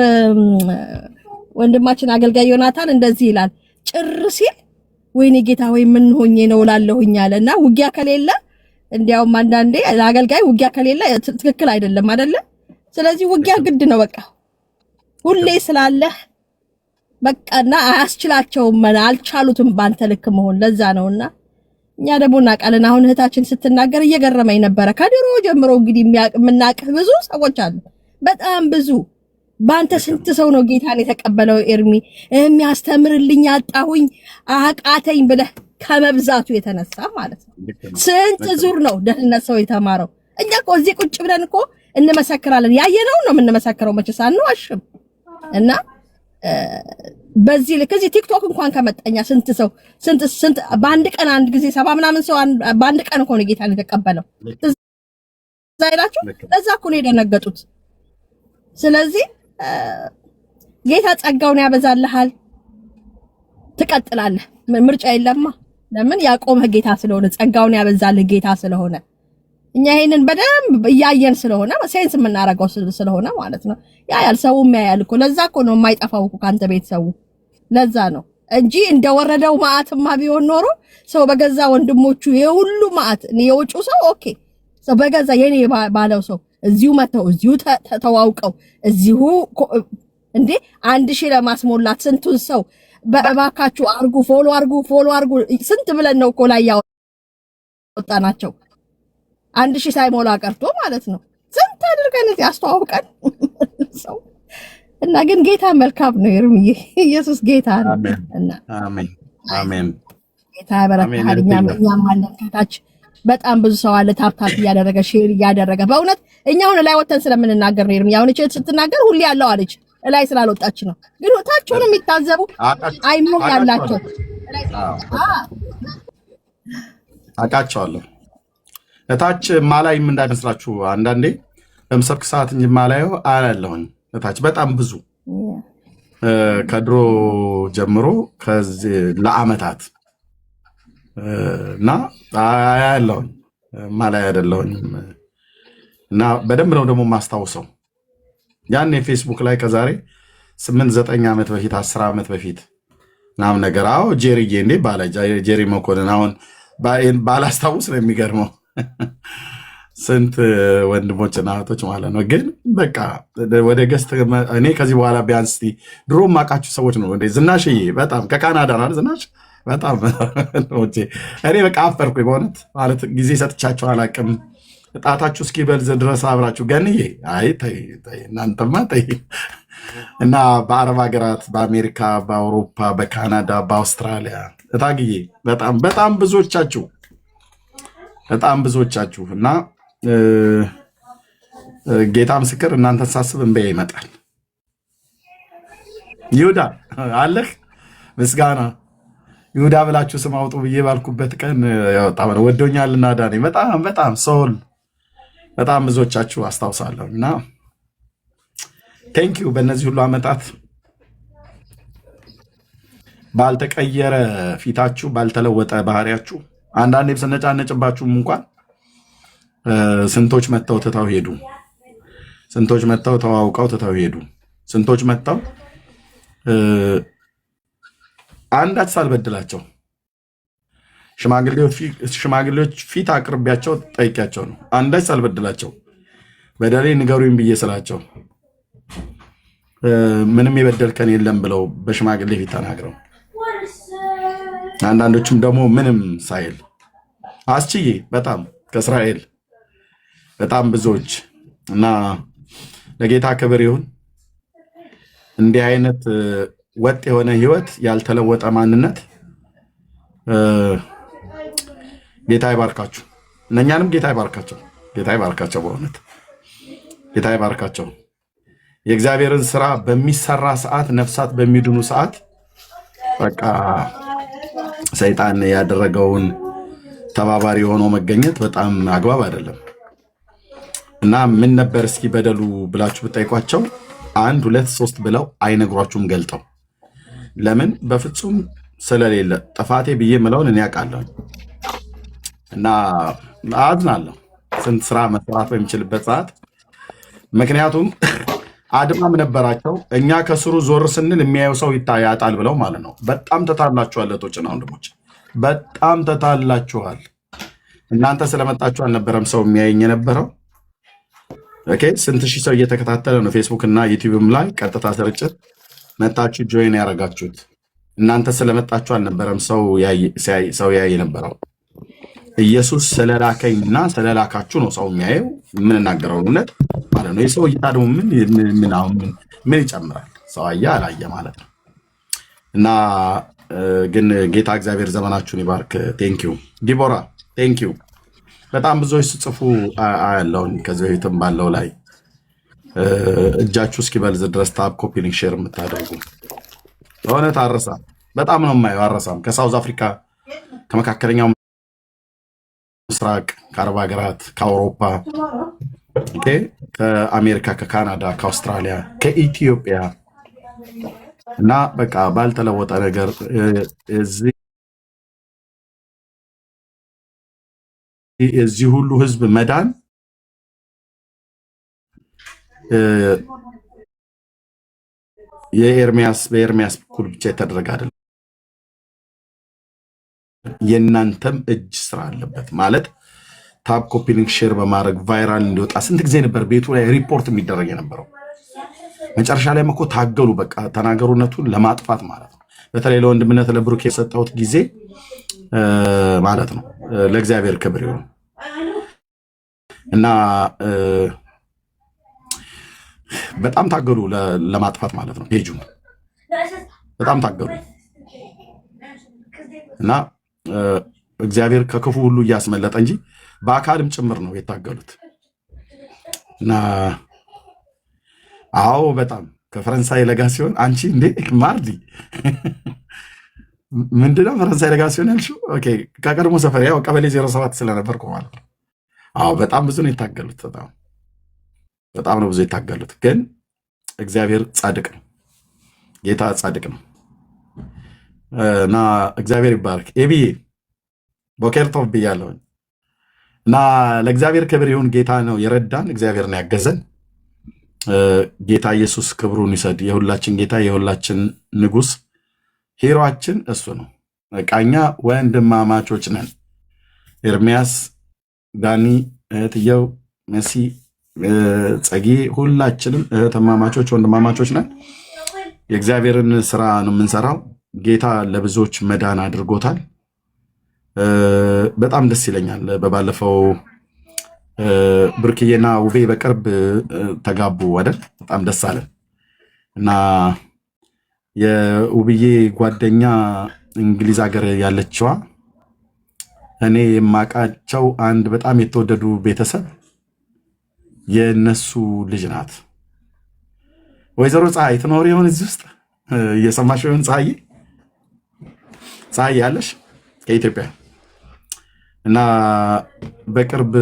ወንድማችን አገልጋይ ዮናታን እንደዚህ ይላል፣ ጭር ሲል ወይኔ ጌታ ወይ ምን ሆኜ ነው እላለሁኝ አለና ውጊያ ከሌለ እንዲያውም አንዳንዴ ለአገልጋይ ውጊያ ከሌለ ትክክል አይደለም አይደለ? ስለዚህ ውጊያ ግድ ነው በቃ ሁሌ ስላለህ በቃና አያስችላቸውም፣ አልቻሉትም ባንተ ልክ መሆን። ለዛ ነውና እኛ ደግሞ እናውቃለን። አሁን እህታችን ስትናገር እየገረመኝ ነበረ። ከድሮ ጀምሮ እንግዲህ የምናውቅህ ብዙ ሰዎች አሉ፣ በጣም ብዙ። ባንተ ስንት ሰው ነው ጌታን የተቀበለው ኤርሚ? የሚያስተምርልኝ አጣሁኝ አቃተኝ ብለህ ከመብዛቱ የተነሳ ማለት ነው። ስንት ዙር ነው ደህንነት ሰው የተማረው? እኛ እኮ እዚህ ቁጭ ብለን እኮ እንመሰክራለን። ያየነው ነው የምንመሰክረው መቼስ አንዋሽም። እና በዚህ ልክ እዚህ ቲክቶክ እንኳን ከመጣኛ ስንት በአንድ ቀን አንድ ጊዜ 70 ምናምን ሰው በአንድ ቀን እኮ ነው ጌታን የተቀበለው። ዛይላችሁ ለዛ እኮ ነው የደነገጡት። ስለዚህ ጌታ ጸጋውን ያበዛልሃል፣ ትቀጥላለህ። ምርጫ የለማ። ለምን ያቆመህ ጌታ ስለሆነ፣ ጸጋውን ያበዛልህ ጌታ ስለሆነ፣ እኛ ይሄንን በደንብ እያየን ስለሆነ ሴንስ የምናረጋው ስለሆነ ማለት ነው። ያልሰውም ያያል እኮ። ለዛ እኮ ነው የማይጠፋው እኮ ካንተ ቤት ሰው። ለዛ ነው እንጂ እንደወረደው ማዕትማ ቢሆን ኖሮ ሰው በገዛ ወንድሞቹ የሁሉ ማዕት የውጩ ሰው ኦኬ፣ ሰው በገዛ የኔ ባለው ሰው እዚሁ መተው እዚሁ ተዋውቀው እዚሁ እንዴ 1000 ለማስሞላት ስንቱን ሰው በእባካችሁ አርጉ፣ ፎሎ አርጉ ስንት ብለን ነው እኮ ላይ ያወጣናቸው። 1000 ሳይሞላ ቀርቶ ማለት ነው። ስንት አድርገን እዚህ አስተዋውቀን ሰው እና ግን ጌታ መልካም ነው። ይርምዬ ኢየሱስ ጌታ ነው። እና አሜን አሜን። ጌታ ያበረታሃል። እኛም አለን ከታች በጣም ብዙ ሰው አለ ታፕታፕ እያደረገ ሼር እያደረገ። በእውነት እኛ አሁን ላይ ወተን ስለምንናገር ነው። ይርምዬ አሁን እቺ ስትናገር ሁሌ ያለው አለች ላይ ስላልወጣች ነው። ግን ታችሁንም የሚታዘቡ አይሞ ያላቸው አቃቸዋለሁ። እታች ማላይም እንዳይመስላችሁ አንዳንዴ በምሰብክ ሰዓት እንጂ ማላየው አላለሁኝ። እታች በጣም ብዙ ከድሮ ጀምሮ ከዚህ ለአመታት እና አያለሁኝ ማላይ አይደለሁኝ። እና በደንብ ነው ደግሞ ማስታውሰው ያን የፌስቡክ ላይ ከዛሬ 8-9 ዓመት በፊት 10 ዓመት በፊት ምናምን ነገር። አዎ ጄሪዬ እንዴ ባለ ጄሪ መኮንን አሁን ባላስታውስ ነው የሚገርመው። ስንት ወንድሞችና እህቶች ማለት ነው። ግን በቃ ወደ ገስት እኔ ከዚህ በኋላ ቢያንስ ድሮ ማቃችሁ ሰዎች ነው እንዴ ዝናሽዬ፣ በጣም ከካናዳ ነው ዝናሽ። በጣም እኔ በቃ አፈርኩኝ በእውነት ማለት ጊዜ ሰጥቻቸው አላቅም። ጣታችሁ እስኪበልዝ ድረስ አብራችሁ ገንዬ፣ አይ ተይ እናንተማ ተይ። እና በአረብ ሀገራት፣ በአሜሪካ፣ በአውሮፓ፣ በካናዳ፣ በአውስትራሊያ እታግዬ በጣም ብዙዎቻችሁ እና ጌታ ምስክር እናንተን ሳስብ እንበያ ይመጣል። ይሁዳ አለህ ምስጋና ይሁዳ ብላችሁ ስም አውጡ ብዬ ባልኩበት ቀን ያወጣ ነው። ወዶኛልና ዳኔ በጣም ሶል በጣም ብዙዎቻችሁ አስታውሳለሁ። እና ቴንኪዩ በእነዚህ ሁሉ ዓመታት ባልተቀየረ ፊታችሁ፣ ባልተለወጠ ባህሪያችሁ፣ አንዳንዴም ስነጫነጭባችሁም እንኳን ስንቶች መጥተው ትተው ሄዱ። ስንቶች መጥተው ተዋውቀው ትተው ሄዱ። ስንቶች መጥተው አንዳች ሳልበድላቸው ሽማግሌዎች ፊት አቅርቢያቸው ጠይቂያቸው ነው። አንዳች ሳልበድላቸው በደሌ ንገሩኝ ብዬ ስላቸው ምንም የበደልከን የለም ብለው በሽማግሌ ፊት ተናግረው፣ አንዳንዶቹም ደግሞ ምንም ሳይል አስችዬ በጣም ከእስራኤል በጣም ብዙዎች እና ለጌታ ክብር ይሁን። እንዲህ አይነት ወጥ የሆነ ህይወት፣ ያልተለወጠ ማንነት ጌታ ይባርካችሁ። እነኛንም ጌታ ይባርካቸው። ጌታ ይባርካቸው። በእውነት ጌታ ይባርካቸው። የእግዚአብሔርን ስራ በሚሰራ ሰዓት፣ ነፍሳት በሚድኑ ሰዓት በቃ ሰይጣን ያደረገውን ተባባሪ ሆኖ መገኘት በጣም አግባብ አይደለም። እና ምን ነበር እስኪ በደሉ ብላችሁ ብጠይቋቸው 1 2 3 ብለው አይነግሯችሁም ገልጠው። ለምን? በፍጹም ስለሌለ ጥፋቴ ብዬ ምለውን እኔ አውቃለሁ። እና አዝናለሁ ስንት ስራ መስራት በሚችልበት ሰዓት። ምክንያቱም አድማም ነበራቸው። እኛ ከስሩ ዞር ስንል የሚያየው ሰው ያጣል ብለው ማለት ነው። በጣም ተታላችኋል እህቶችና ወንድሞች፣ በጣም ተታላችኋል። እናንተ ስለመጣችሁ አልነበረም ሰው የሚያየኝ የነበረው። ኦኬ፣ ስንት ሺህ ሰው እየተከታተለ ነው ፌስቡክ እና ዩቲዩብም ላይ ቀጥታ ስርጭት መጣችሁ ጆይን ያደረጋችሁት። እናንተ ስለመጣችሁ አልነበረም ሰው ያየ የነበረው። ኢየሱስ ስለላከኝ እና ስለላካችሁ ነው ሰው የሚያየው። የምንናገረው እውነት ማለት ነው። የሰው እይታ ደግሞ ምን ይጨምራል? ሰው አየ አላየ ማለት ነው። እና ግን ጌታ እግዚአብሔር ዘመናችሁን ይባርክ። ቴንኪዩ ዲቦራ፣ ቴንኪዩ በጣም ብዙዎች ስጽፉ አያለውን ከዚህ በፊትም ባለው ላይ እጃችሁ እስኪበልዝ ድረስ ታብ ኮፒ ሊንክ ሼር የምታደርጉ በእውነት አረሳም። በጣም ነው የማየው። አረሳም ከሳውዝ አፍሪካ፣ ከመካከለኛው ምስራቅ፣ ከአረብ ሀገራት፣ ከአውሮፓ፣ ከአሜሪካ፣ ከካናዳ፣ ከአውስትራሊያ፣ ከኢትዮጵያ እና በቃ ባልተለወጠ ነገር የዚህ ሁሉ ህዝብ መዳን በኤርሚያስ በኩል ብቻ የተደረገ አይደለም። የእናንተም እጅ ስራ አለበት ማለት ታብ ኮፒ ሊንክ ሼር በማድረግ ቫይራል እንዲወጣ ስንት ጊዜ ነበር ቤቱ ላይ ሪፖርት የሚደረግ የነበረው። መጨረሻ ላይ እኮ ታገሉ። በቃ ተናገሩነቱን ለማጥፋት ማለት ነው። በተለይ ለወንድምነት ለብሩክ የሰጠሁት ጊዜ ማለት ነው። ለእግዚአብሔር ክብር ይሁን እና በጣም ታገሉ ለማጥፋት ማለት ነው። ፔጁን በጣም ታገሉ እና እግዚአብሔር ከክፉ ሁሉ እያስመለጠ እንጂ በአካልም ጭምር ነው የታገሉት እና አዎ በጣም ከፈረንሳይ ለጋ ሲሆን አንቺ እንዴ ማርዲ ምንድነው ፈረንሳይ ለጋ ሲሆን ያልሽው? ኦኬ ከቀድሞ ሰፈር ያው ቀበሌ 07 ስለነበርኩ ማለት ነው። አዎ በጣም ብዙ ነው የታገሉት። በጣም ነው ብዙ የታገሉት። ግን እግዚአብሔር ጻድቅ ነው። ጌታ ጻድቅ ነው እና እግዚአብሔር ይባርክ። ኤቢዬ ቦኬርቶፍ ብያለሁ እና ለእግዚአብሔር ክብር ይሁን። ጌታ ነው የረዳን፣ እግዚአብሔር ነው ያገዘን። ጌታ ኢየሱስ ክብሩን ይሰድ። የሁላችን ጌታ የሁላችን ንጉስ ሂሮአችን እሱ ነው። በቃኛ ወንድማማቾች ነን። ኤርሚያስ፣ ዳኒ፣ እህትየው መሲ፣ ጸጊ ሁላችንም እህትማማቾች ወንድማማቾች ነን። የእግዚአብሔርን ስራ ነው የምንሰራው። ጌታ ለብዙዎች መዳን አድርጎታል። በጣም ደስ ይለኛል። በባለፈው ብርክዬና ውቤ በቅርብ ተጋቡ አይደል? በጣም ደስ አለን እና የውብዬ ጓደኛ እንግሊዝ ሀገር ያለችዋ እኔ የማውቃቸው አንድ በጣም የተወደዱ ቤተሰብ የነሱ ልጅ ናት። ወይዘሮ ፀሐይ ትኖር ይሆን እዚህ ውስጥ? እየሰማሽ ይሆን? ፀሐይ ያለሽ ከኢትዮጵያ እና በቅርብ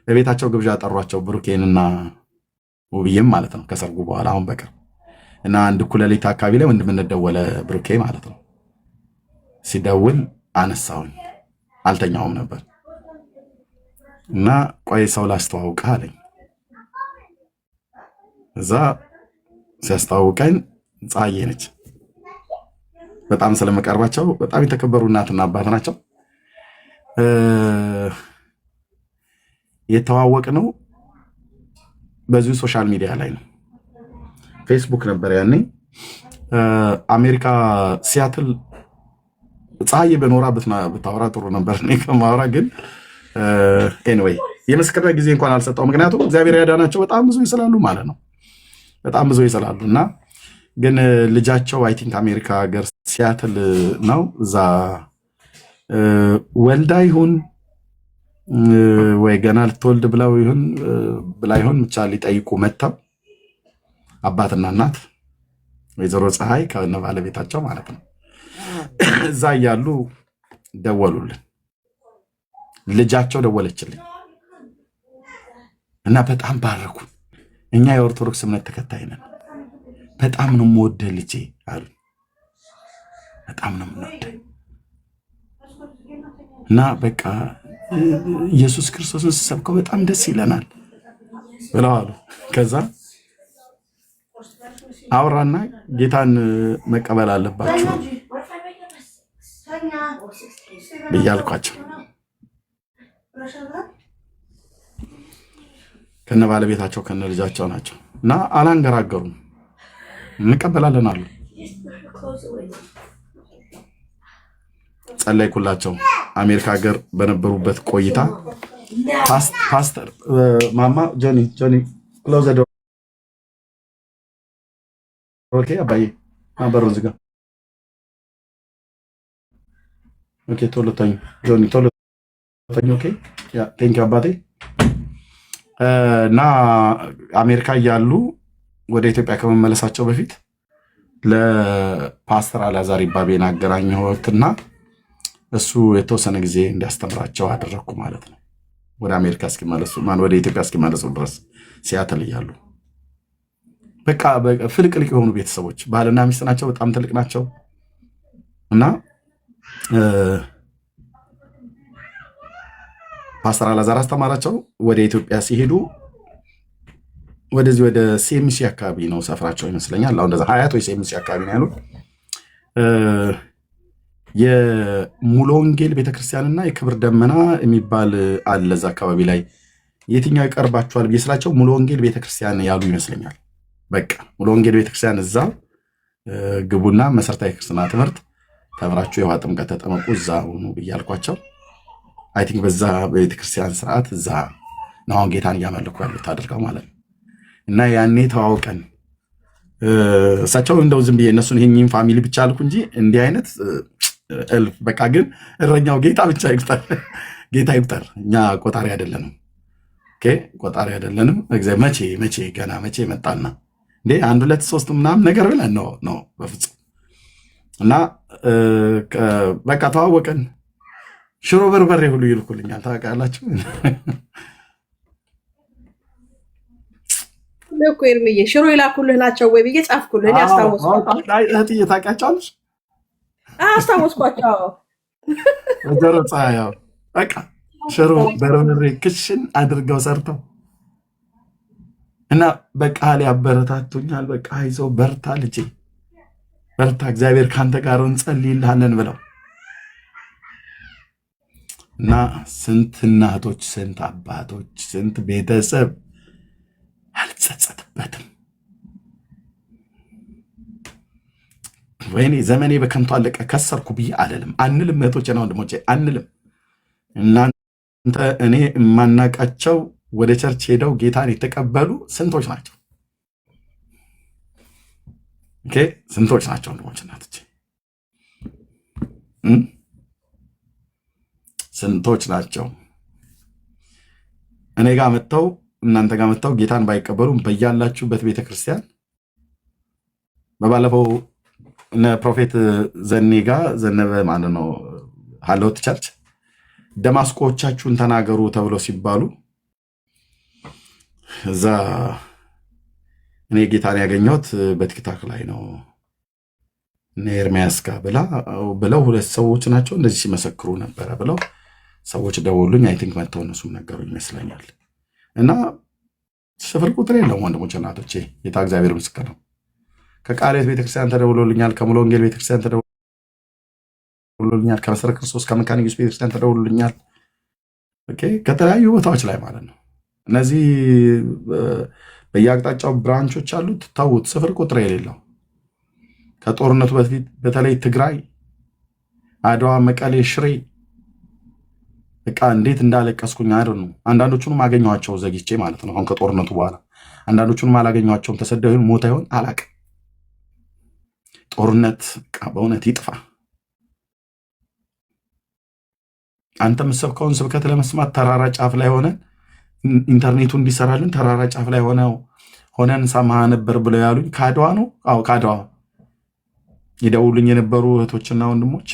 በቤታቸው ግብዣ ጠሯቸው፣ ብሩኬንና ውብዬም ማለት ነው ከሰርጉ በኋላ አሁን በቅርብ እና አንድ እኩለ ሌሊት አካባቢ ላይ ወንድምነት ደወለ፣ ብሩኬ ማለት ነው። ሲደውል አነሳውኝ፣ አልተኛውም ነበር እና ቆይ ሰው ላስተዋውቅህ አለኝ። እዛ ሲያስተዋውቀኝ ፀሐዬ ነች። በጣም ስለመቀርባቸው በጣም የተከበሩ እናትና አባት ናቸው። የተዋወቅ ነው በዚሁ ሶሻል ሚዲያ ላይ ነው። ፌስቡክ ነበር ያኔ። አሜሪካ ሲያትል ፀሐይ በኖራ ብታወራ ጥሩ ነበር፣ እኔ ከማወራ ግን ኤኒዌይ የምስክርነት ጊዜ እንኳን አልሰጠው። ምክንያቱም እግዚአብሔር ያዳናቸው በጣም ብዙ ይስላሉ ማለት ነው፣ በጣም ብዙ ይስላሉ እና ግን ልጃቸው አይ ቲንክ አሜሪካ ሀገር ሲያትል ነው። እዛ ወልዳ ይሁን ወይ ገና ልትወልድ ብላ ይሁን ብቻ ሊጠይቁ መጥተው አባትና እናት ወይዘሮ ፀሐይ ከነ ባለቤታቸው ማለት ነው እዛ እያሉ ደወሉልን። ልጃቸው ደወለችልኝ እና በጣም ባረኩ። እኛ የኦርቶዶክስ እምነት ተከታይ ነን፣ በጣም ነው የምወደው ልጄ አሉ። በጣም ነው የምወደው እና በቃ ኢየሱስ ክርስቶስን ስሰብከው በጣም ደስ ይለናል ብለዋሉ። ከዛ አውራና ጌታን መቀበል አለባችሁ ብያልኳቸው ከነ ባለቤታቸው ከነ ልጃቸው ናቸው እና አላንገራገሩም። እንቀበላለን አሉ። ጸለይኩላቸው። አሜሪካ ሀገር በነበሩበት ቆይታ ፓስተር ማማ ጆኒ ክሎዝ ዶር ኦኬ አባዬ በሩን ዝጋ። ኦኬ ቶሎ ተኝ ጆኒ ቶሎ ኦኬ ያ ቴንክ አባቴ። እና አሜሪካ እያሉ ወደ ኢትዮጵያ ከመመለሳቸው በፊት ለፓስተር አልዓዛር ይባቤን አገናኘሁትና እሱ የተወሰነ ጊዜ እንዲያስተምራቸው አደረግኩ ማለት ነው። ወደ አሜሪካ እስኪመለሱ ወደ ኢትዮጵያ እስኪመለሱ ድረስ ሲያትል እያሉ በቃ ፍልቅልቅ የሆኑ ቤተሰቦች ባልና ሚስት ናቸው። በጣም ትልቅ ናቸው እና ፓስተር አልዓዛር አስተማራቸው። ወደ ኢትዮጵያ ሲሄዱ ወደዚህ ወደ ሴሚሲ አካባቢ ነው ሰፍራቸው ይመስለኛል። አሁን እንደዛ ሀያት ወይ ሴሚሲ አካባቢ ነው ያሉት። የሙሉ ወንጌል ቤተክርስቲያንና የክብር ደመና የሚባል አለ እዛ አካባቢ ላይ። የትኛው ይቀርባችኋል ብዬ ስላቸው ሙሉ ወንጌል ቤተክርስቲያን ያሉ ይመስለኛል። በቃ ሙሉ ወንጌል ቤተክርስቲያን እዛ ግቡና መሰረታዊ ክርስትና ትምህርት ተምራችሁ የውሃ ጥምቀት ተጠመቁ እዛ ሁኑ ብዬ አልኳቸው። አይ ቲንክ በዛ ቤተክርስቲያን ስርዓት እዛ ነው አሁን ጌታን እያመለኩ ያሉት አድርገው ማለት ነው። እና ያኔ ተዋውቀን እሳቸው እንደው ዝም ብዬ እነሱን ይህኝም ፋሚሊ ብቻ አልኩ እንጂ እንዲህ አይነት እልፍ በቃ። ግን እረኛው ጌታ ብቻ ይቁጠር፣ ጌታ ይቁጠር። እኛ ቆጣሪ አይደለንም፣ ቆጣሪ አይደለንም። መቼ ገና መቼ መጣና እንዴ 1 2 3 ምናምን ነገር ብለን ነው በፍጹም። እና በቃ ተዋወቀን። ሽሮ በርበሬ ሁሉ ይልኩልኛል ታውቃላችሁ። እኮ ኤርምዬ ሽሮ ይላኩልህ ናቸው ወይ ብዬ ጻፍኩልህ። እኔ አስታወስኳቸው። እህትዬ ታውቂያቸዋለሽ? አስታወስኳቸው። ወይዘሮ ፀሐያው በቃ ሽሮ በርበሬ ክሽን አድርገው ሰርተው እና በቃ ያበረታቱኛል። በቃ አይዞህ በርታ ልጄ በርታ፣ እግዚአብሔር ከአንተ ጋር እንጸልይልሃለን ብለው እና ስንት እናቶች፣ ስንት አባቶች፣ ስንት ቤተሰብ አልጸጸትበትም። ወይኔ ዘመኔ በከንቱ አለቀ ከሰርኩ ብዬ አልልም አንልም። እህቶቼና ወንድሞቼ አንልም። እናንተ እኔ የማናቃቸው ወደ ቸርች ሄደው ጌታን የተቀበሉ ስንቶች ናቸው? ስንቶች ናቸው ወንድሞች እናቶቼ? ስንቶች ናቸው እኔ ጋር መጥተው እናንተ ጋር መጥተው ጌታን ባይቀበሉም በያላችሁበት ቤተክርስቲያን በባለፈው እነ ፕሮፌት ዘኔ ጋር ዘነበ ማለት ነው ሀለወት ቸርች ደማስቆቻችሁን ተናገሩ ተብለው ሲባሉ እዛ እኔ ጌታን ያገኘሁት በቲክታክ ላይ ነው እነ ኤርሚያስ ጋር ብለው 2 ሰዎች ናቸው እንደዚህ ሲመሰክሩ ነበረ ብለው ሰዎች ደውሉኝ። አይ ቲንክ መጥተው እነሱም ነገሩኝ ይመስለኛል። እና ስፍር ቁጥር የለውም ወንድሞች እናቶቼ፣ ጌታ እግዚአብሔር ምስክር ነው። ከቃልዮት ቤተክርስቲያን ተደውሎልኛል፣ ከሙሉ ወንጌል ቤተክርስቲያን ተደውሎልኛል፣ ከመሰረ ክርስቶስ ከመካነ ኢየሱስ ቤተክርስቲያን ተደውሎልኛል። ከተለያዩ ቦታዎች ላይ ማለት ነው። እነዚህ በየአቅጣጫው ብራንቾች አሉት። ታውት ስፍር ቁጥር የሌለው ከጦርነቱ በፊት በተለይ ትግራይ፣ አድዋ፣ መቀሌ፣ ሽሬ በቃ እንዴት እንዳለቀስኩኝ አይደል ነው። አንዳንዶቹንም አገኘኋቸው ዘግቼ ማለት ነው። አሁን ከጦርነቱ በኋላ አንዳንዶቹንም አላገኘኋቸውም። ተሰደው ይሁን ሞታ ይሁን አላቅም። ጦርነት በእውነት ይጥፋ። አንተ የምትሰብከውን ስብከት ለመስማት ተራራ ጫፍ ላይ ሆነን ኢንተርኔቱ እንዲሰራልን ተራራ ጫፍ ላይ ሆነን ሰማህ ነበር ብለው ያሉኝ ከአድዋ ነው። አዎ ከአድዋ ይደውሉኝ የነበሩ እህቶችና ወንድሞች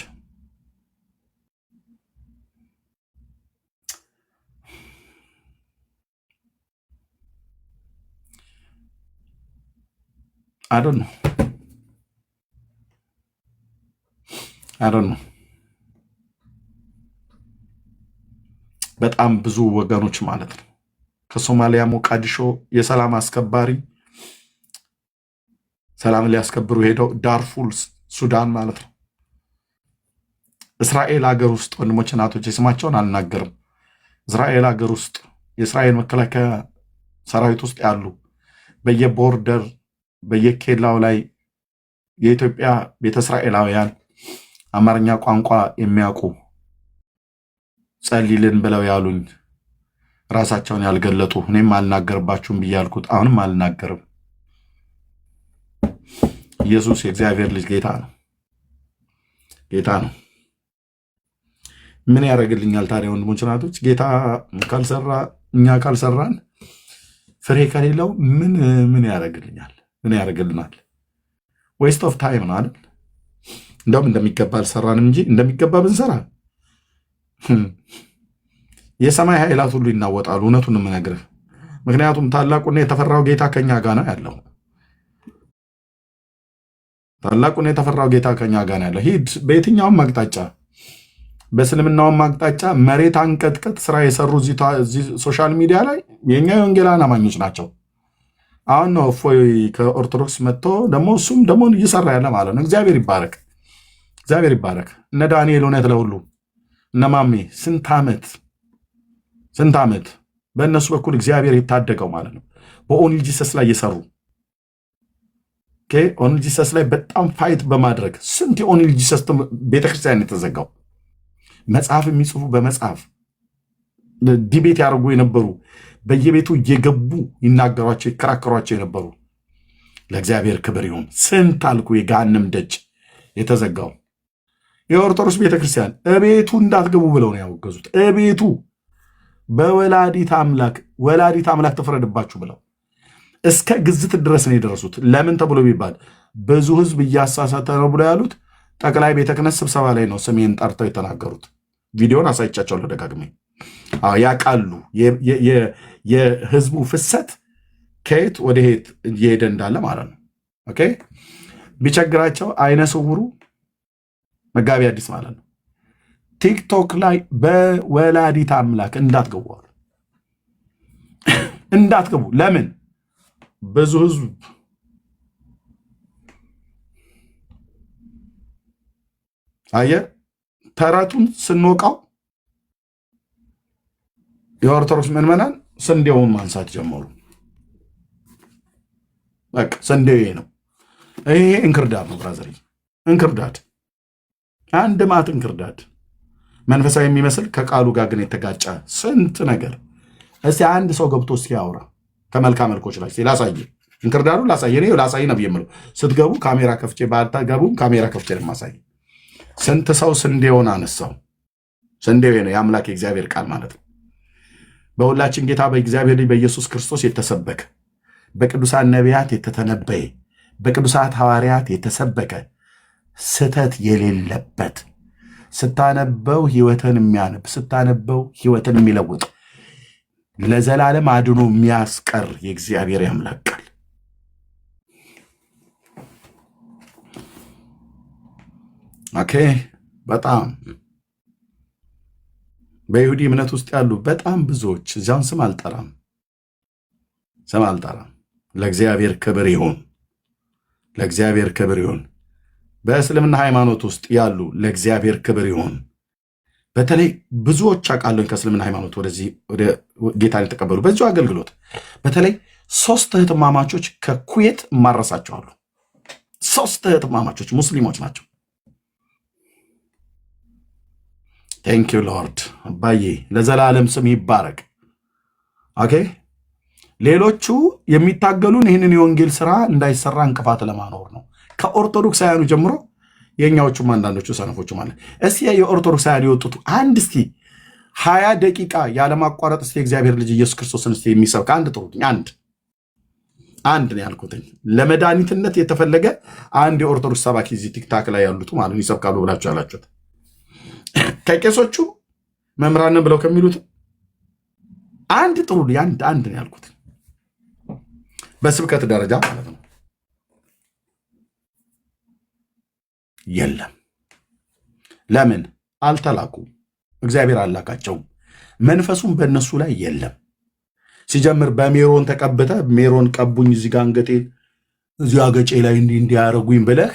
አዶን ነው በጣም ብዙ ወገኖች ማለት ነው። ከሶማሊያ ሞቃዲሾ የሰላም አስከባሪ ሰላም ሊያስከብሩ ሄደው ዳርፉር ሱዳን ማለት ነው። እስራኤል ሀገር ውስጥ ወንድሞች እናቶች ስማቸውን አልናገርም። እስራኤል ሀገር ውስጥ የእስራኤል መከላከያ ሰራዊት ውስጥ ያሉ በየቦርደር በየኬላው ላይ የኢትዮጵያ ቤተ እስራኤላውያን አማርኛ ቋንቋ የሚያውቁ ጸልይልን ብለው ያሉኝ ራሳቸውን ያልገለጡ እኔም አልናገርባችሁም ብዬ ያልኩት አሁንም አልናገርም። ኢየሱስ የእግዚአብሔር ልጅ ጌታ ነው፣ ጌታ ነው። ምን ያደርግልኛል ታዲያ? ወንድሞች ናቶች፣ ጌታ ካልሰራ እኛ ካልሰራን ፍሬ ከሌለው ምን ያደርግልኛል? ምን ያደርግልናል? ዌስት ኦፍ ታይም ነው አይደል? እንደውም እንደሚገባ አልሰራንም እንጂ እንደሚገባ ብንሰራ የሰማይ ኃይላት ሁሉ ይናወጣሉ። እውነቱን የምነግርህ ምክንያቱም ታላቁና የተፈራው ጌታ ከኛ ጋር ነው ያለው። ታላቁና የተፈራው ጌታ ከኛ ጋር ነው ያለው። ሂድ በየትኛውም አቅጣጫ፣ በእስልምናውም አቅጣጫ መሬት አንቀጥቀጥ ስራ የሰሩ እዚህ ሶሻል ሚዲያ ላይ የኛ የወንጌላውያን አማኞች ናቸው። አሁን ነው እፎይ ከኦርቶዶክስ መጥቶ ደግሞ እሱም ደግሞ እየሰራ ያለ ማለት ነው። እግዚአብሔር ይባረክ፣ እግዚአብሔር ይባረክ። እነ ዳንኤል እውነት ለሁሉ እነ ማሜ ስንት ዓመት በእነሱ በኩል እግዚአብሔር የታደገው ማለት ነው። በኦንሊ ጂሰስ ላይ እየሰሩ ኦንሊ ጂሰስ ላይ በጣም ፋይት በማድረግ ስንት የኦንሊ ጂሰስ ቤተክርስቲያን የተዘጋው መጽሐፍ የሚጽፉ በመጽሐፍ ዲቤት ያደርጉ የነበሩ በየቤቱ እየገቡ ይናገሯቸው ይከራከሯቸው የነበሩ ለእግዚአብሔር ክብር ይሁን። ስንት አልኩ የገሃነም ደጅ የተዘጋው የኦርቶዶክስ ቤተክርስቲያን እቤቱ እንዳትገቡ ብለው ነው ያወገዙት። እቤቱ በወላዲት አምላክ ተፈረድባችሁ ብለው እስከ ግዝት ድረስ ነው የደረሱት። ለምን ተብሎ ቢባል ብዙ ህዝብ እያሳሳተ ነው ብሎ ያሉት ጠቅላይ ቤተ ክህነት ስብሰባ ላይ ነው ስሜን ጠርተው የተናገሩት። ቪዲዮን አሳይቻቸዋለሁ ደጋግሜ። ያውቃሉ የህዝቡ ፍሰት ከየት ወደ የት እየሄደ እንዳለ ማለት ነው። ኦኬ ቢቸግራቸው አይነ ስውሩ መጋቢ አዲስ ማለት ነው ቲክቶክ ላይ በወላዲት አምላክ እንዳትገቡ አሉ። እንዳትገቡ ለምን? ብዙ ህዝብ አየ ተረቱን ስንወቃው የኦርቶዶክስ ምዕመናን ስንዴውን ማንሳት ጀመሩ። በቃ ስንዴው ነው። ይሄ እንክርዳድ ነው ብራዘር፣ እንክርዳድ፣ አንድ ማት እንክርዳድ መንፈሳዊ የሚመስል ከቃሉ ጋር ግን የተጋጨ ስንት ነገር። እስቲ አንድ ሰው ገብቶ እስኪያወራ ከመልካ መልኮች ላይ ላሳይ፣ እንክርዳዱ ላሳይ ነው የምለው። ስትገቡ ካሜራ ከፍቼ ባታገቡም ካሜራ ከፍቼ ለማሳይ ስንት ሰው ስንዴውን አነሳው። ስንዴው ነው የአምላክ የእግዚአብሔር ቃል ማለት ነው። በሁላችን ጌታ በእግዚአብሔር ልጅ በኢየሱስ ክርስቶስ የተሰበከ በቅዱሳን ነቢያት የተተነበየ በቅዱሳት ሐዋርያት የተሰበከ ስተት የሌለበት ስታነበው ህይወትን የሚያነብ ስታነበው ህይወትን የሚለውጥ ለዘላለም አድኖ የሚያስቀር የእግዚአብሔር ያምላክ ቃል ኦኬ። በጣም በይሁዲ እምነት ውስጥ ያሉ በጣም ብዙዎች እዚያውን ስም አልጠራም። ለእግዚአብሔር ክብር ይሁን፣ ለእግዚአብሔር ክብር ይሁን። በእስልምና ሃይማኖት ውስጥ ያሉ ለእግዚአብሔር ክብር ይሁን። በተለይ ብዙዎች አውቃለሁ ከእስልምና ሃይማኖት ወደዚህ ወደ ጌታን የተቀበሉ በዚሁ አገልግሎት በተለይ 3 እህትማማቾች ከኩዌት ማረሳቸዋሉ። 3 እህትማማቾች ሙስሊሞች ናቸው። ቴንክ ዩ ሎርድ አባዬ ለዘላለም ስም ይባረክ። ኦኬ ሌሎቹ የሚታገሉን ይህንን የወንጌል ስራ እንዳይሰራ እንቅፋት ለማኖር ነው። ከኦርቶዶክሳውያኑ ጀምሮ የኛዎቹም አንዳንዶቹ ሰነፎቹ ማለት እስቲ የኦርቶዶክሳውያን የወጡት አንድ እስቲ 20 ደቂቃ ያለማቋረጥ እስቲ እግዚአብሔር ልጅ ኢየሱስ ክርስቶስን እስቲ የሚሰብክ አንድ ጥሩኝ። አንድ ነው ያልኩትኝ። ለመድኃኒትነት የተፈለገ አንድ የኦርቶዶክስ ሰባኪ እዚህ ቲክታክ ላይ ያሉት ማለት ነው ይሰብካሉ ብላችሁ ያላችሁት ከቄሶቹ መምህራንን ብለው ከሚሉት አንድ ጥሩልኝ። አንድ ነው ያልኩት በስብከት ደረጃ ማለት ነው። የለም። ለምን አልተላኩም? እግዚአብሔር አላካቸውም። መንፈሱም በእነሱ ላይ የለም። ሲጀምር በሜሮን ተቀብተ ሜሮን ቀቡኝ እዚህ ጋር አንገቴን እዚህ አገጬ ላይ እንዲያረጉኝ ብለህ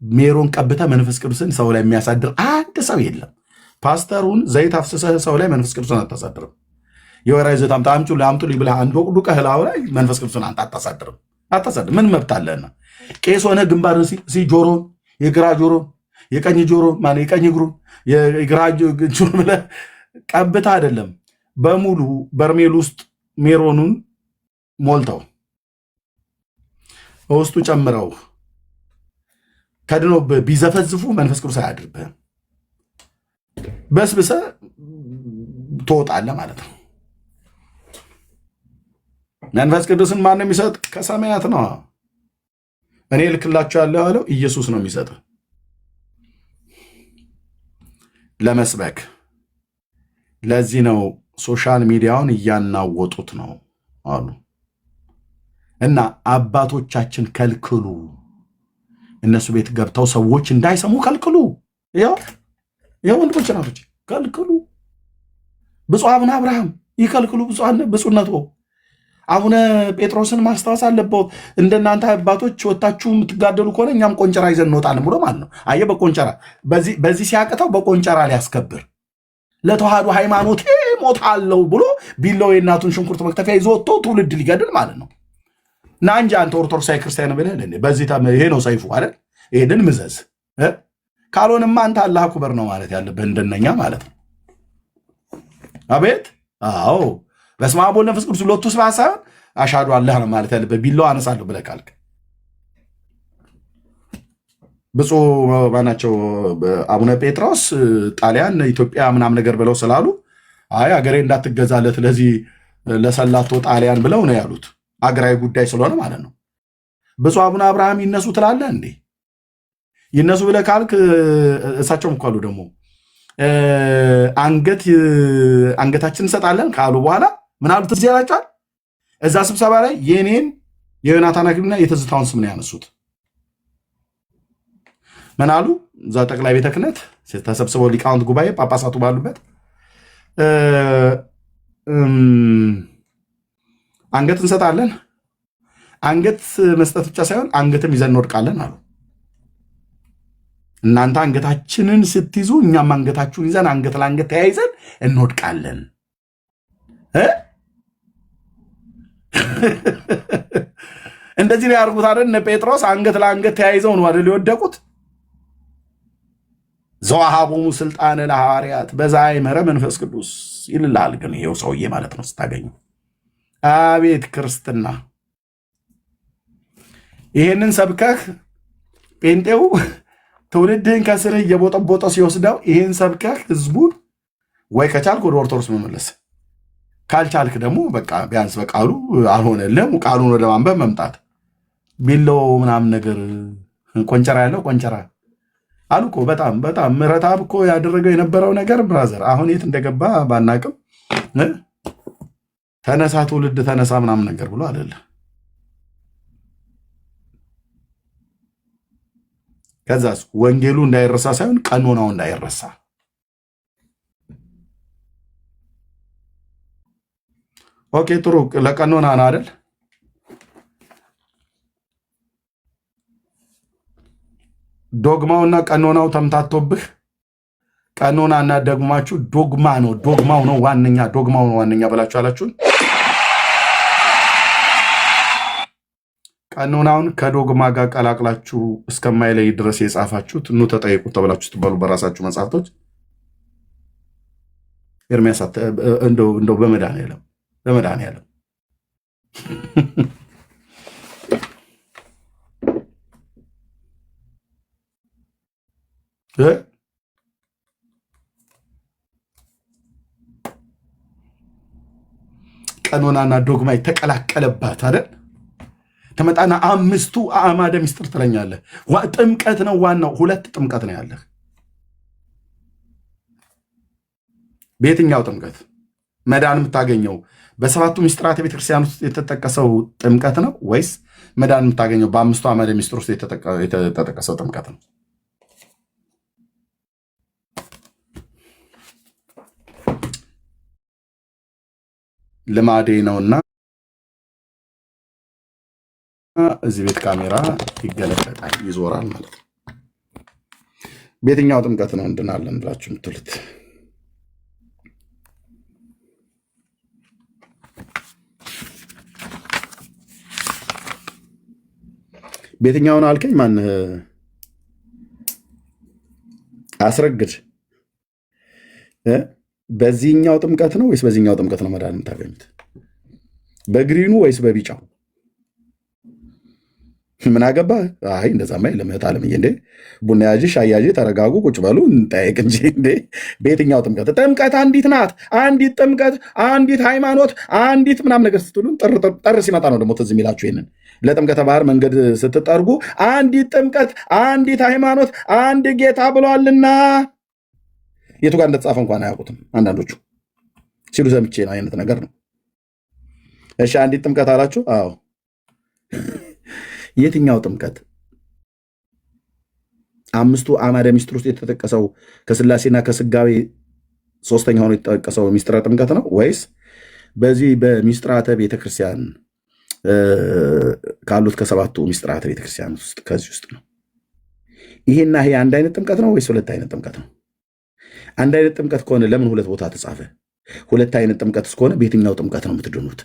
ሜሮን ቀብተ መንፈስ ቅዱስን ሰው ላይ የሚያሳድር አንድ ሰው የለም። ፓስተሩን ዘይት አፍስሰህ ሰው ላይ መንፈስ ቅዱስን አታሳድርም። የወራይ ዘይት አምጡልኝ ብለህ አንድ ወቅዱ ቀህላው ላይ መንፈስ ቅዱስን አንተ አታሳድርም። ምን መብት አለህና? ቄስ ሆነ ግንባር ጆሮ የግራ ጆሮ የቀኝ ጆሮ ማለት የቀኝ እግሩ የግራ ጆሮ ብለህ ቀብታ አይደለም። በሙሉ በርሜል ውስጥ ሜሮኑን ሞልተው በውስጡ ጨምረው ከድኖብህ ቢዘፈዝፉ መንፈስ ቅዱስ አያድርብህም። በስብሰ ትወጣለህ ማለት ነው። መንፈስ ቅዱስን ማን ነው የሚሰጥ? ከሰማያት ነው። እኔ ልክላችኋለሁ ያለው ኢየሱስ ነው የሚሰጥ ለመስበክ። ለዚህ ነው ሶሻል ሚዲያውን እያናወጡት ነው አሉ። እና አባቶቻችን ከልክሉ፣ እነሱ ቤት ገብተው ሰዎች እንዳይሰሙ ከልክሉ። ያው ወንድሞች ናቶች ከልክሉ። ብፁዕ አቡነ አብርሃም ይከልክሉ ብፁዕነቶ። አቡነ ጴጥሮስን ማስታወስ አለበት። እንደናንተ አባቶች ወታችሁ የምትጋደሉ ከሆነ እኛም ቆንጨራ ይዘን እንወጣለን ብሎ ማለት ነው። አየ በቆንጨራ በዚህ ሲያቅተው በቆንጨራ ሊያስከብር ለተዋህዶ ሃይማኖት ሞታለሁ ብሎ ቢላው የእናቱን ሽንኩርት መክተፊያ ይዞ ወጥቶ ትውልድ ሊገድል ማለት ነው። እና እንጂ አንተ ኦርቶዶክሳዊ ክርስቲያን ብለህ በዚህ ይሄ ነው ሰይፉ አይደል? ይሄንን ምዘዝ። ካልሆንማ አንተ አላህ አክበር ነው ማለት ያለብህ እንደነኛ ማለት ነው። አቤት አዎ፣ በስመ አብ ወወልድ ወመንፈስ ቅዱስ ሎቱ ስብሐት ሳይሆን አሻዱ አላህ ነው ማለት ያለብህ። ቢላው አነሳለሁ ብለህ ካልክ ብፁዕ ማናቸው አቡነ ጴጥሮስ ጣሊያን ኢትዮጵያ ምናምን ነገር ብለው ስላሉ አይ አገሬ እንዳትገዛለት ለዚህ ለሰላቶ ጣሊያን ብለው ነው ያሉት። አገራዊ ጉዳይ ስለሆነ ማለት ነው። ብፁዕ አቡነ አብርሃም ይነሱ ትላለህ እንዴ? ይነሱ ብለህ ካልክ እሳቸውም እኮ አሉ ደግሞ አንገታችን እንሰጣለን ካሉ በኋላ ምን አሉ ትዝ ይላችኋል? እዛ ስብሰባ ላይ የኔን የዮናታን አክሊልና የትዝታውን ስም ነው ያነሱት። ምን አሉ? እዛ ጠቅላይ ቤተ ክህነት ተሰብስበው ሊቃውንት ጉባኤ ጳጳሳቱ ባሉበት አንገት እንሰጣለን፣ አንገት መስጠት ብቻ ሳይሆን አንገትም ይዘን እንወድቃለን አሉ። እናንተ አንገታችንን ስትይዙ እኛም አንገታችሁን ይዘን አንገት ለአንገት ተያይዘን እንወድቃለን። እንደዚህ ላይ ያርጉት አይደል? እነ ጴጥሮስ አንገት ለአንገት ተያይዘው ነው አይደል የወደቁት? ዘወሀቦሙ ስልጣነ ለሐዋርያት በዛይመረ መንፈስ ቅዱስ ይልልሃል። ግን ይሄው ሰውዬ ማለት ነው ስታገኙ። አቤት ክርስትና! ይሄንን ሰብከህ ጴንጤው ትውልድህን ከስርህ እየቦጠቦጠ ሲወስደው ይሄን ሰብከህ ህዝቡን ወይ ከቻልክ ወደ ኦርቶዶክስ መመለስ፣ ካልቻልክ ደግሞ በቃ ቢያንስ በቃሉ አልሆነልህም ቃሉን ወደ ማንበብ መምጣት። ቢለው ምናምን ነገር ቆንጨራ ያለው ቆንጨራ አሉ እኮ። በጣም በጣም ምሕረተአብ እኮ ያደረገው የነበረው ነገር ብራዘር፣ አሁን የት እንደገባ ባናቅም ተነሳ ትውልድ ተነሳ ምናምን ነገር ብሎ አይደለ። ከዛስ ወንጌሉ እንዳይረሳ ሳይሆን ቀኖናው እንዳይረሳ። ኦኬ ጥሩ፣ ለቀኖና ነው አይደል? ዶግማውና ቀኖናው ተምታቶብህ፣ ቀኖናና ደግማችሁ ዶግማው ነው ዋነኛ ብላችሁ አላችሁን። ቀኖናውን ከዶግማ ጋር ቀላቅላችሁ እስከማይለይ ድረስ የጻፋችሁት ኑ ተጠይቁ ተብላችሁ ስትባሉ በራሳችሁ መጽሐፍቶች ኤርሚያስ እንደው በመድኃኒዓለም ቀኖናና ዶግማ የተቀላቀለባት አይደል? ተመጣና አምስቱ አዕማደ ምስጢር ትለኛለህ። ጥምቀት ነው ዋናው። 2 ጥምቀት ነው ያለህ። በየትኛው ጥምቀት መዳን የምታገኘው? በ7ቱ ምስጢራተ ቤተክርስቲያን ውስጥ የተጠቀሰው ጥምቀት ነው ወይስ መዳን የምታገኘው በ5ቱ አዕማደ ምስጢር ውስጥ የተጠቀሰው ጥምቀት ነው? ልማዴ ነውና እዚህ ቤት ካሜራ ይገለበጣል ይዞራል ማለት ነው። በየትኛው ጥምቀት ነው እንድናለን ብላችሁ የምትሉት? በየትኛው ነው አልከኝ? ማን አስረግድ። በዚህኛው ጥምቀት ነው ወይስ በዚህኛው ጥምቀት ነው መዳን የምታገኙት? በግሪኑ ወይስ በቢጫው? ምን አገባ? አይ እንደዛማ የለም እህት ዓለምዬ። እንዴ ቡና ያዥ ሻይ ያዥ፣ ተረጋጉ፣ ቁጭ በሉ እንጠያየቅ እንጂ። እንዴ በየትኛው ጥምቀት? ጥምቀት አንዲት ናት፣ አንዲት ጥምቀት፣ አንዲት ሃይማኖት፣ አንዲት ምናምን ነገር ስትሉ ጠር ሲመጣ ነው ደግሞ ትዝ የሚላችሁ ይሄንን። ለጥምቀተ ባህር መንገድ ስትጠርጉ አንዲት ጥምቀት፣ አንዲት ሃይማኖት፣ አንድ ጌታ ብሏልና የቱ ጋር እንደተጻፈ እንኳን አያውቁትም አንዳንዶቹ ሲሉ ሰምቼ ነው አይነት ነገር ነው። እሺ አንዲት ጥምቀት አላችሁ? አዎ የትኛው ጥምቀት? አምስቱ አዕማደ ምስጢር ውስጥ የተጠቀሰው ከስላሴና ከስጋዌ ሶስተኛ ሆኖ የተጠቀሰው ምስጢረ ጥምቀት ነው ወይስ በዚህ በምስጢራተ ቤተክርስቲያን ካሉት ከሰባቱ ምስጢራተ ቤተክርስቲያን ውስጥ ከዚህ ውስጥ ነው? ይሄና ይሄ አንድ አይነት ጥምቀት ነው ወይስ ሁለት አይነት ጥምቀት ነው? አንድ አይነት ጥምቀት ከሆነ ለምን ሁለት ቦታ ተጻፈ? ሁለት አይነት ጥምቀት እስከሆነ በየትኛው ጥምቀት ነው የምትድኑት?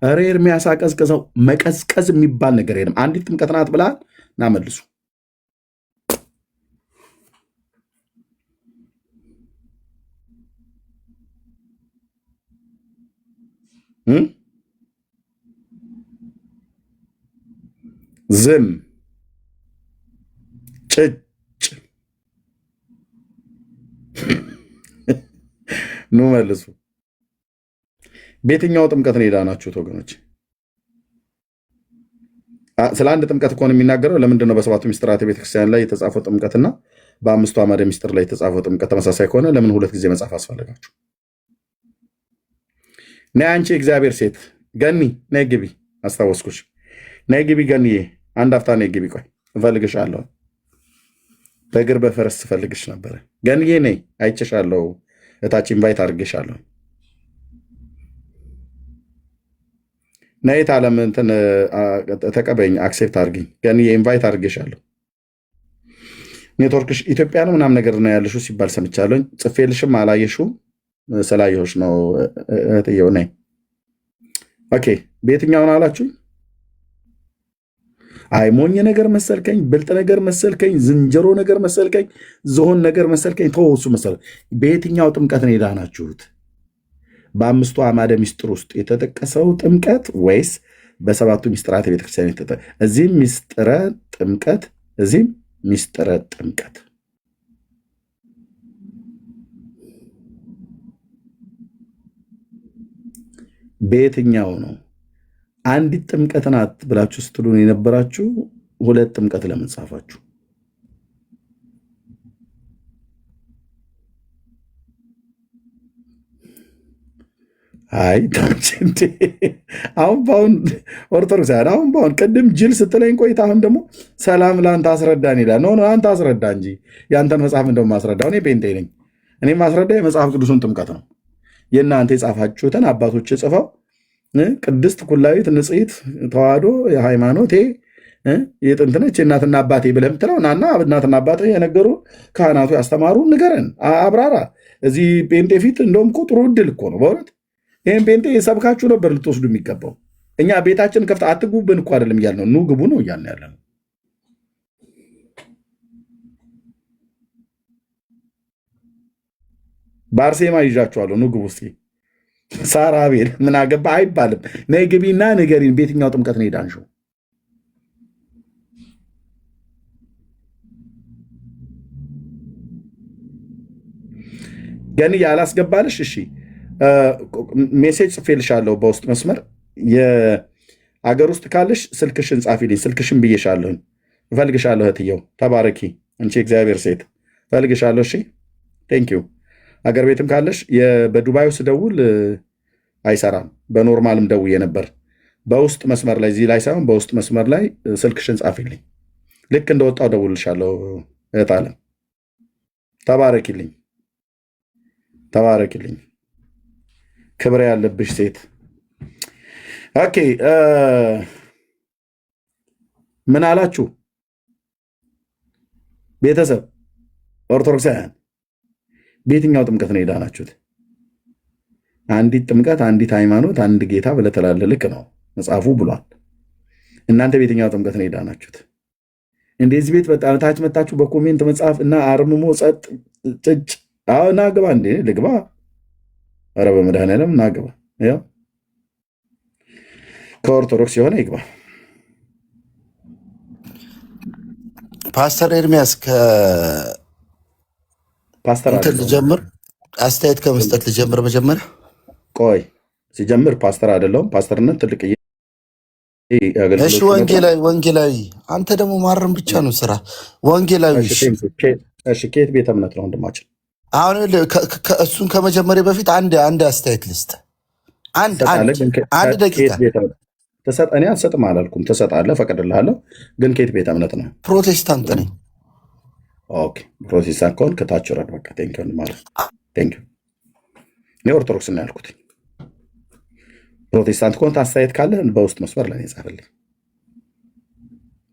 ኧረ ኤርምያስ አቀዝቅዘው። መቀዝቀዝ የሚባል ነገር የለም። አንዲት ጥምቀት ናት ብለሃል እና መልሱ። ዝም ጭጭ ኑ መልሱ። በየትኛው ጥምቀት ነው የዳናችሁት ወገኖች? ስለ አንድ ጥምቀት ከሆነ የሚናገረው ለምንድን ነው በሰባቱ ምስጢራተ ቤተክርስቲያን ላይ የተጻፈው ጥምቀትና በአምስቱ አዕማደ ምስጢር ላይ የተጻፈው ጥምቀት ተመሳሳይ ከሆነ ለምን ሁለት ጊዜ መጻፍ አስፈለጋችሁ? ነይ አንቺ እግዚአብሔር ሴት ገኒ ነይ ግቢ። አስታወስኩሽ። ነይ ግቢ ገኒዬ፣ አንድ አፍታ ነይ ግቢ። ቆይ እፈልግሻለሁ። በእግር በፈረስ ትፈልግሽ ነበረ። ገኒዬ ነይ፣ አይቼሻለሁ። እታች ኢንቫይት አድርጌሻለሁ። ነይት ዓለም እንትን ተቀበይኝ፣ አክሴፕት አድርጊኝ። ገኒዬ ኢንቫይት አድርጌሻለሁ። ኔትወርክሽ ኢትዮጵያ ነው ምናምን ነገር ነው ያለሽው ሲባል ሰምቻለሁ። ጽፌልሽም አላየሽውም። ስላየሁሽ ነው እህትየው። ነይ። ኦኬ በየትኛውን አላችሁ? አይ ሞኝ ነገር መሰልከኝ፣ ብልጥ ነገር መሰልከኝ፣ ዝንጀሮ ነገር መሰልከኝ፣ ዝሆን ነገር መሰልከኝ። ተወሱ መሰል። በየትኛው ጥምቀት ነው የዳናችሁት? በአምስቱ አዕማደ ምስጢር ውስጥ የተጠቀሰው ጥምቀት ወይስ በሰባቱ ምስጢራተ ቤተክርስቲያን የተጠቀሰው? እዚህም ምስጢረ ጥምቀት፣ እዚህም ምስጢረ ጥምቀት። በየትኛው ነው? አንዲት ጥምቀት ናት ብላችሁ ስትሉን የነበራችሁ ሁለት ጥምቀት ለምን ጻፋችሁ? አይ አሁን በአሁን ኦርቶዶክስ አሁን በአሁን ቅድም ጅል ስትለኝ ቆይታ አሁን ደግሞ ሰላም ለአንተ አስረዳን ይላል። ኖ አንተ አስረዳ እንጂ የአንተን መጽሐፍ እንደውም ማስረዳ። እኔ ጴንጤ ነኝ። እኔ ማስረዳ የመጽሐፍ ቅዱሱን ጥምቀት ነው። የእናንተ የጻፋችሁትን አባቶች ጽፈው ቅድስት ኩላዊት ንጽሕት ተዋህዶ የሃይማኖቴ የጥንት ነች የእናትና አባቴ ብለህ የምትለው ናና እናትና አባቴ የነገሩ ካህናቱ ያስተማሩ ንገረን፣ አብራራ። እዚህ ጴንጤ ፊት እንደውም እኮ ጥሩ እድል እኮ ነው በእውነት። ይህም ጴንጤ ሰብካችሁ ነበር ልትወስዱ የሚገባው። እኛ ቤታችን ከፍታ አትግቡብን እኮ አይደለም እያልነው፣ ኑ ግቡ ነው እያልን ያለ ነው። በአርሴማ ይዣችኋለሁ፣ ኑ ግቡ እስኪ። ሳራ ቤል ምን አገባ አይባልም። ነይ ግቢና ንገሪን፣ በየትኛው ጥምቀት ነው የዳንሽው? ገን ያላስገባልሽ። እሺ ሜሴጅ ጽፌልሻለሁ በውስጥ መስመር። የአገር ውስጥ ካለሽ ስልክሽን ጻፊልኝ። ስልክሽን ብዬሻለሁኝ። እፈልግሻለሁ እህትየው፣ ተባረኪ አንቺ እግዚአብሔር ሴት፣ እፈልግሻለሁ። እሺ ቴንኪው። አገር ቤትም ካለሽ በዱባዩ ስደውል አይሰራም። በኖርማልም ደውዬ ነበር። በውስጥ መስመር ላይ እዚህ ላይ ሳይሆን በውስጥ መስመር ላይ ስልክሽን ጻፊልኝ። ልክ እንደወጣው ደውልሻለሁ እህት አለም። ተባረኪልኝ፣ ተባረኪልኝ። ክብር ያለብሽ ሴት። ኦኬ ምን አላችሁ ቤተሰብ ኦርቶዶክሳውያን? በየትኛው ጥምቀት ነው የዳናችሁት? አንዲት ጥምቀት፣ አንዲት ሃይማኖት፣ አንድ ጌታ ብለህ ትላለህ። ልክ ነው መጽሐፉ ብሏል። እናንተ በየትኛው ጥምቀት ነው የዳናችሁት? እንደዚህ ቤት በጣም ታች መታችሁ በኮሜንት መጽሐፍ እና አርምሞ ጸጥ ጭጭ። አዎ ናግባ እንዴ ልግባ። ኧረ በመድኃኒዓለም ናግባ። ያው ከኦርቶዶክስ የሆነ ይግባ። ፓስተር ኤርሚያስ ፓስተር እንትን አይደለሁም። ልጀምር፣ አስተያየት ከመስጠት ልጀምር። መጀመሪያ ቆይ ሲጀምር ፓስተር አይደለሁም። ፓስተርነት ትልቅ እሺ፣ አገልግሎት ነው። ወንጌላዊ አንተ ደግሞ ማረም ብቻ ነው ስራ። ወንጌላዊ እሺ፣ ከየት ቤተ እምነት ነው ወንድማችን? አሁን እሱን ከመጀመሪያ በፊት አንድ አስተያየት ልስጥ። አንድ ደቂቃ እኔ አልሰጥም አላልኩም። ትሰጣለህ፣ ፈቅድልሃለሁ። ግን ከየት ቤተ እምነት ነው? ፕሮቴስታንት ነኝ። ኦኬ፣ ፕሮቴስታንት ከሆን ከታች ረድ። በቃ ቴንኪው ማለት ቴንኪው። እኔ ኦርቶዶክስ ነው ያልኩት። ፕሮቴስታንት ከሆን አስተያየት ካለ በውስጥ መስመር ላይ ጻፍልኝ።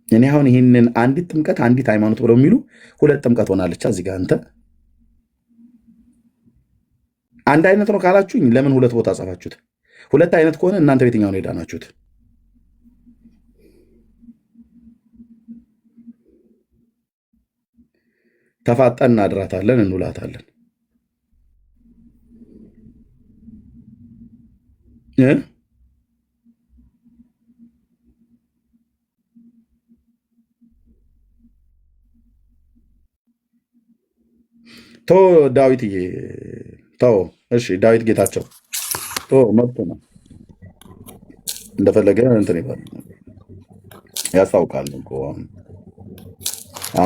እኔ አሁን ይህንን አንዲት ጥምቀት አንዲት ሃይማኖት ብለው የሚሉ ሁለት ጥምቀት ሆናለች እዚህ ጋር። አንተ አንድ አይነት ነው ካላችሁኝ ለምን ሁለት ቦታ ጻፋችሁት? ሁለት አይነት ከሆነ እናንተ በየትኛው ነው የዳናችሁት? ተፋጠን እናድራታለን፣ እንውላታለን። ቶ ዳዊትዬ ተው። እሺ ዳዊት ጌታቸው ቶ መብቱ ነው እንደፈለገ እንትን ይባል ያስታውቃል እኮ።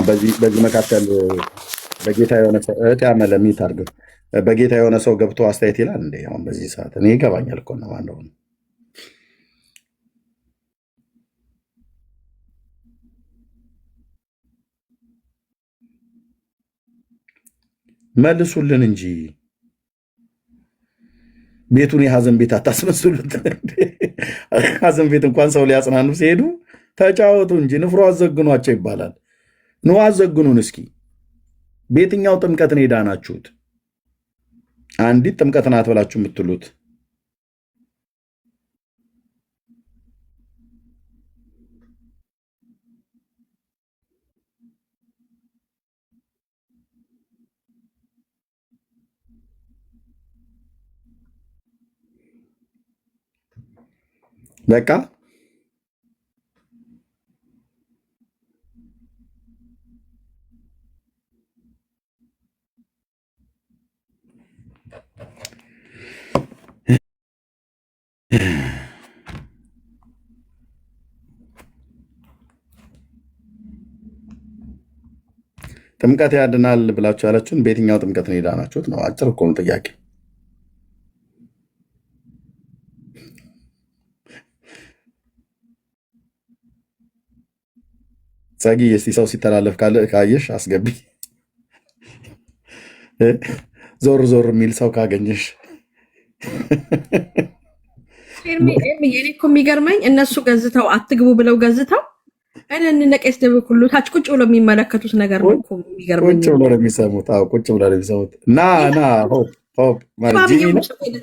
በዚህ መካከል በጌታ የሆነ ሰው እህት ያመለሚት አድርገው በጌታ የሆነ ሰው ገብቶ አስተያየት ይላል እንዴ? አሁን በዚህ ሰዓት እኔ ይገባኛል እኮ ነው ማለት ነው። መልሱልን እንጂ ቤቱን የሀዘን ቤት አታስመስሉት። ሀዘን ቤት እንኳን ሰው ሊያጽናኑ ሲሄዱ ተጫወቱ እንጂ ንፍሮ አዘግኗቸው ይባላል። ኑ አዘግኑን እስኪ። በየትኛው ጥምቀት ነው የዳናችሁት? አንዲት ጥምቀት ናት ብላችሁ የምትሉት በቃ ጥምቀት ያድናል ብላችሁ ያላችሁን በየትኛው ጥምቀት ነው የዳናችሁት ነው? አጭር እኮ ነው ጥያቄ። ጸጊ እስቲ ሰው ሲተላለፍ ካየሽ አስገቢ። ዞር ዞር የሚል ሰው ካገኘሽ እኔ እኮ የሚገርመኝ እነሱ ገዝተው አትግቡ ብለው ገዝተው እንነቀስ ደብ ሁሉ ታች ቁጭ ብሎ የሚመለከቱት ነገር ነው እኮ የሚገርመኝ። ቁጭ ብሎ ነው የሚሰሙት። አዎ ቁጭ ብሎ ነው የሚሰሙት። ና ሆፕ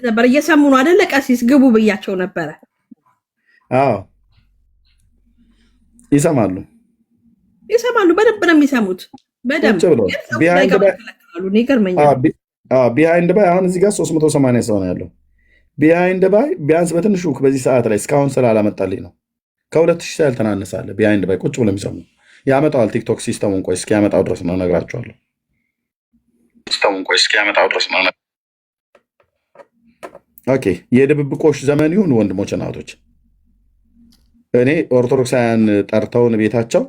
ነበር እየሰሙ ነው አይደለ? ቀሲስ ግቡ ብያቸው ነበረ። አዎ ይሰማሉ፣ በደንብ ነው የሚሰሙት። በደንብ ቢሃይንድ ባይ አሁን እዚህ ጋር 380 ሰው ነው ያለው። ቢሃይንድ ባይ ቢያንስ በትንሹ በዚህ ሰዓት ላይ እስካሁን ስላላመጣልኝ ነው ከ2000 ሰው ያልተናነሳለ። ቢሃይንድ ባይ ቁጭ ብሎ የሚሰሙ ያመጣዋል። ቲክቶክ ሲስተሙን ቆይ እስኪ ያመጣው ድረስ ነው እነግራቸዋለሁ። ኦኬ የድብብቆሽ ዘመን ይሁን ወንድሞች እናቶች፣ እኔ ኦርቶዶክሳውያን ጠርተውን ቤታቸው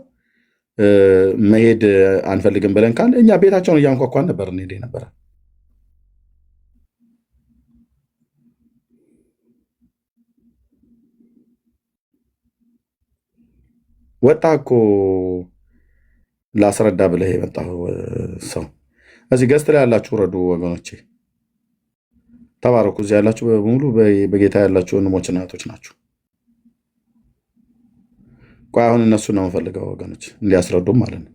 መሄድ አንፈልግም ብለን ካለ እኛ ቤታቸውን እያንኳኳን ነበር እንሄድ ነበረ። ወጣ እኮ ላስረዳ ብለህ የመጣው ሰው እዚህ ገዝት ላይ ያላችሁ ረዱ ወገኖቼ፣ ተባረኩ። እዚህ ያላችሁ በሙሉ በጌታ ያላችሁ ወንድሞችና እህቶች ናችሁ። ቆይ አሁን እነሱ ነው የምፈልገው ወገኖች እንዲያስረዱም ማለት ነው።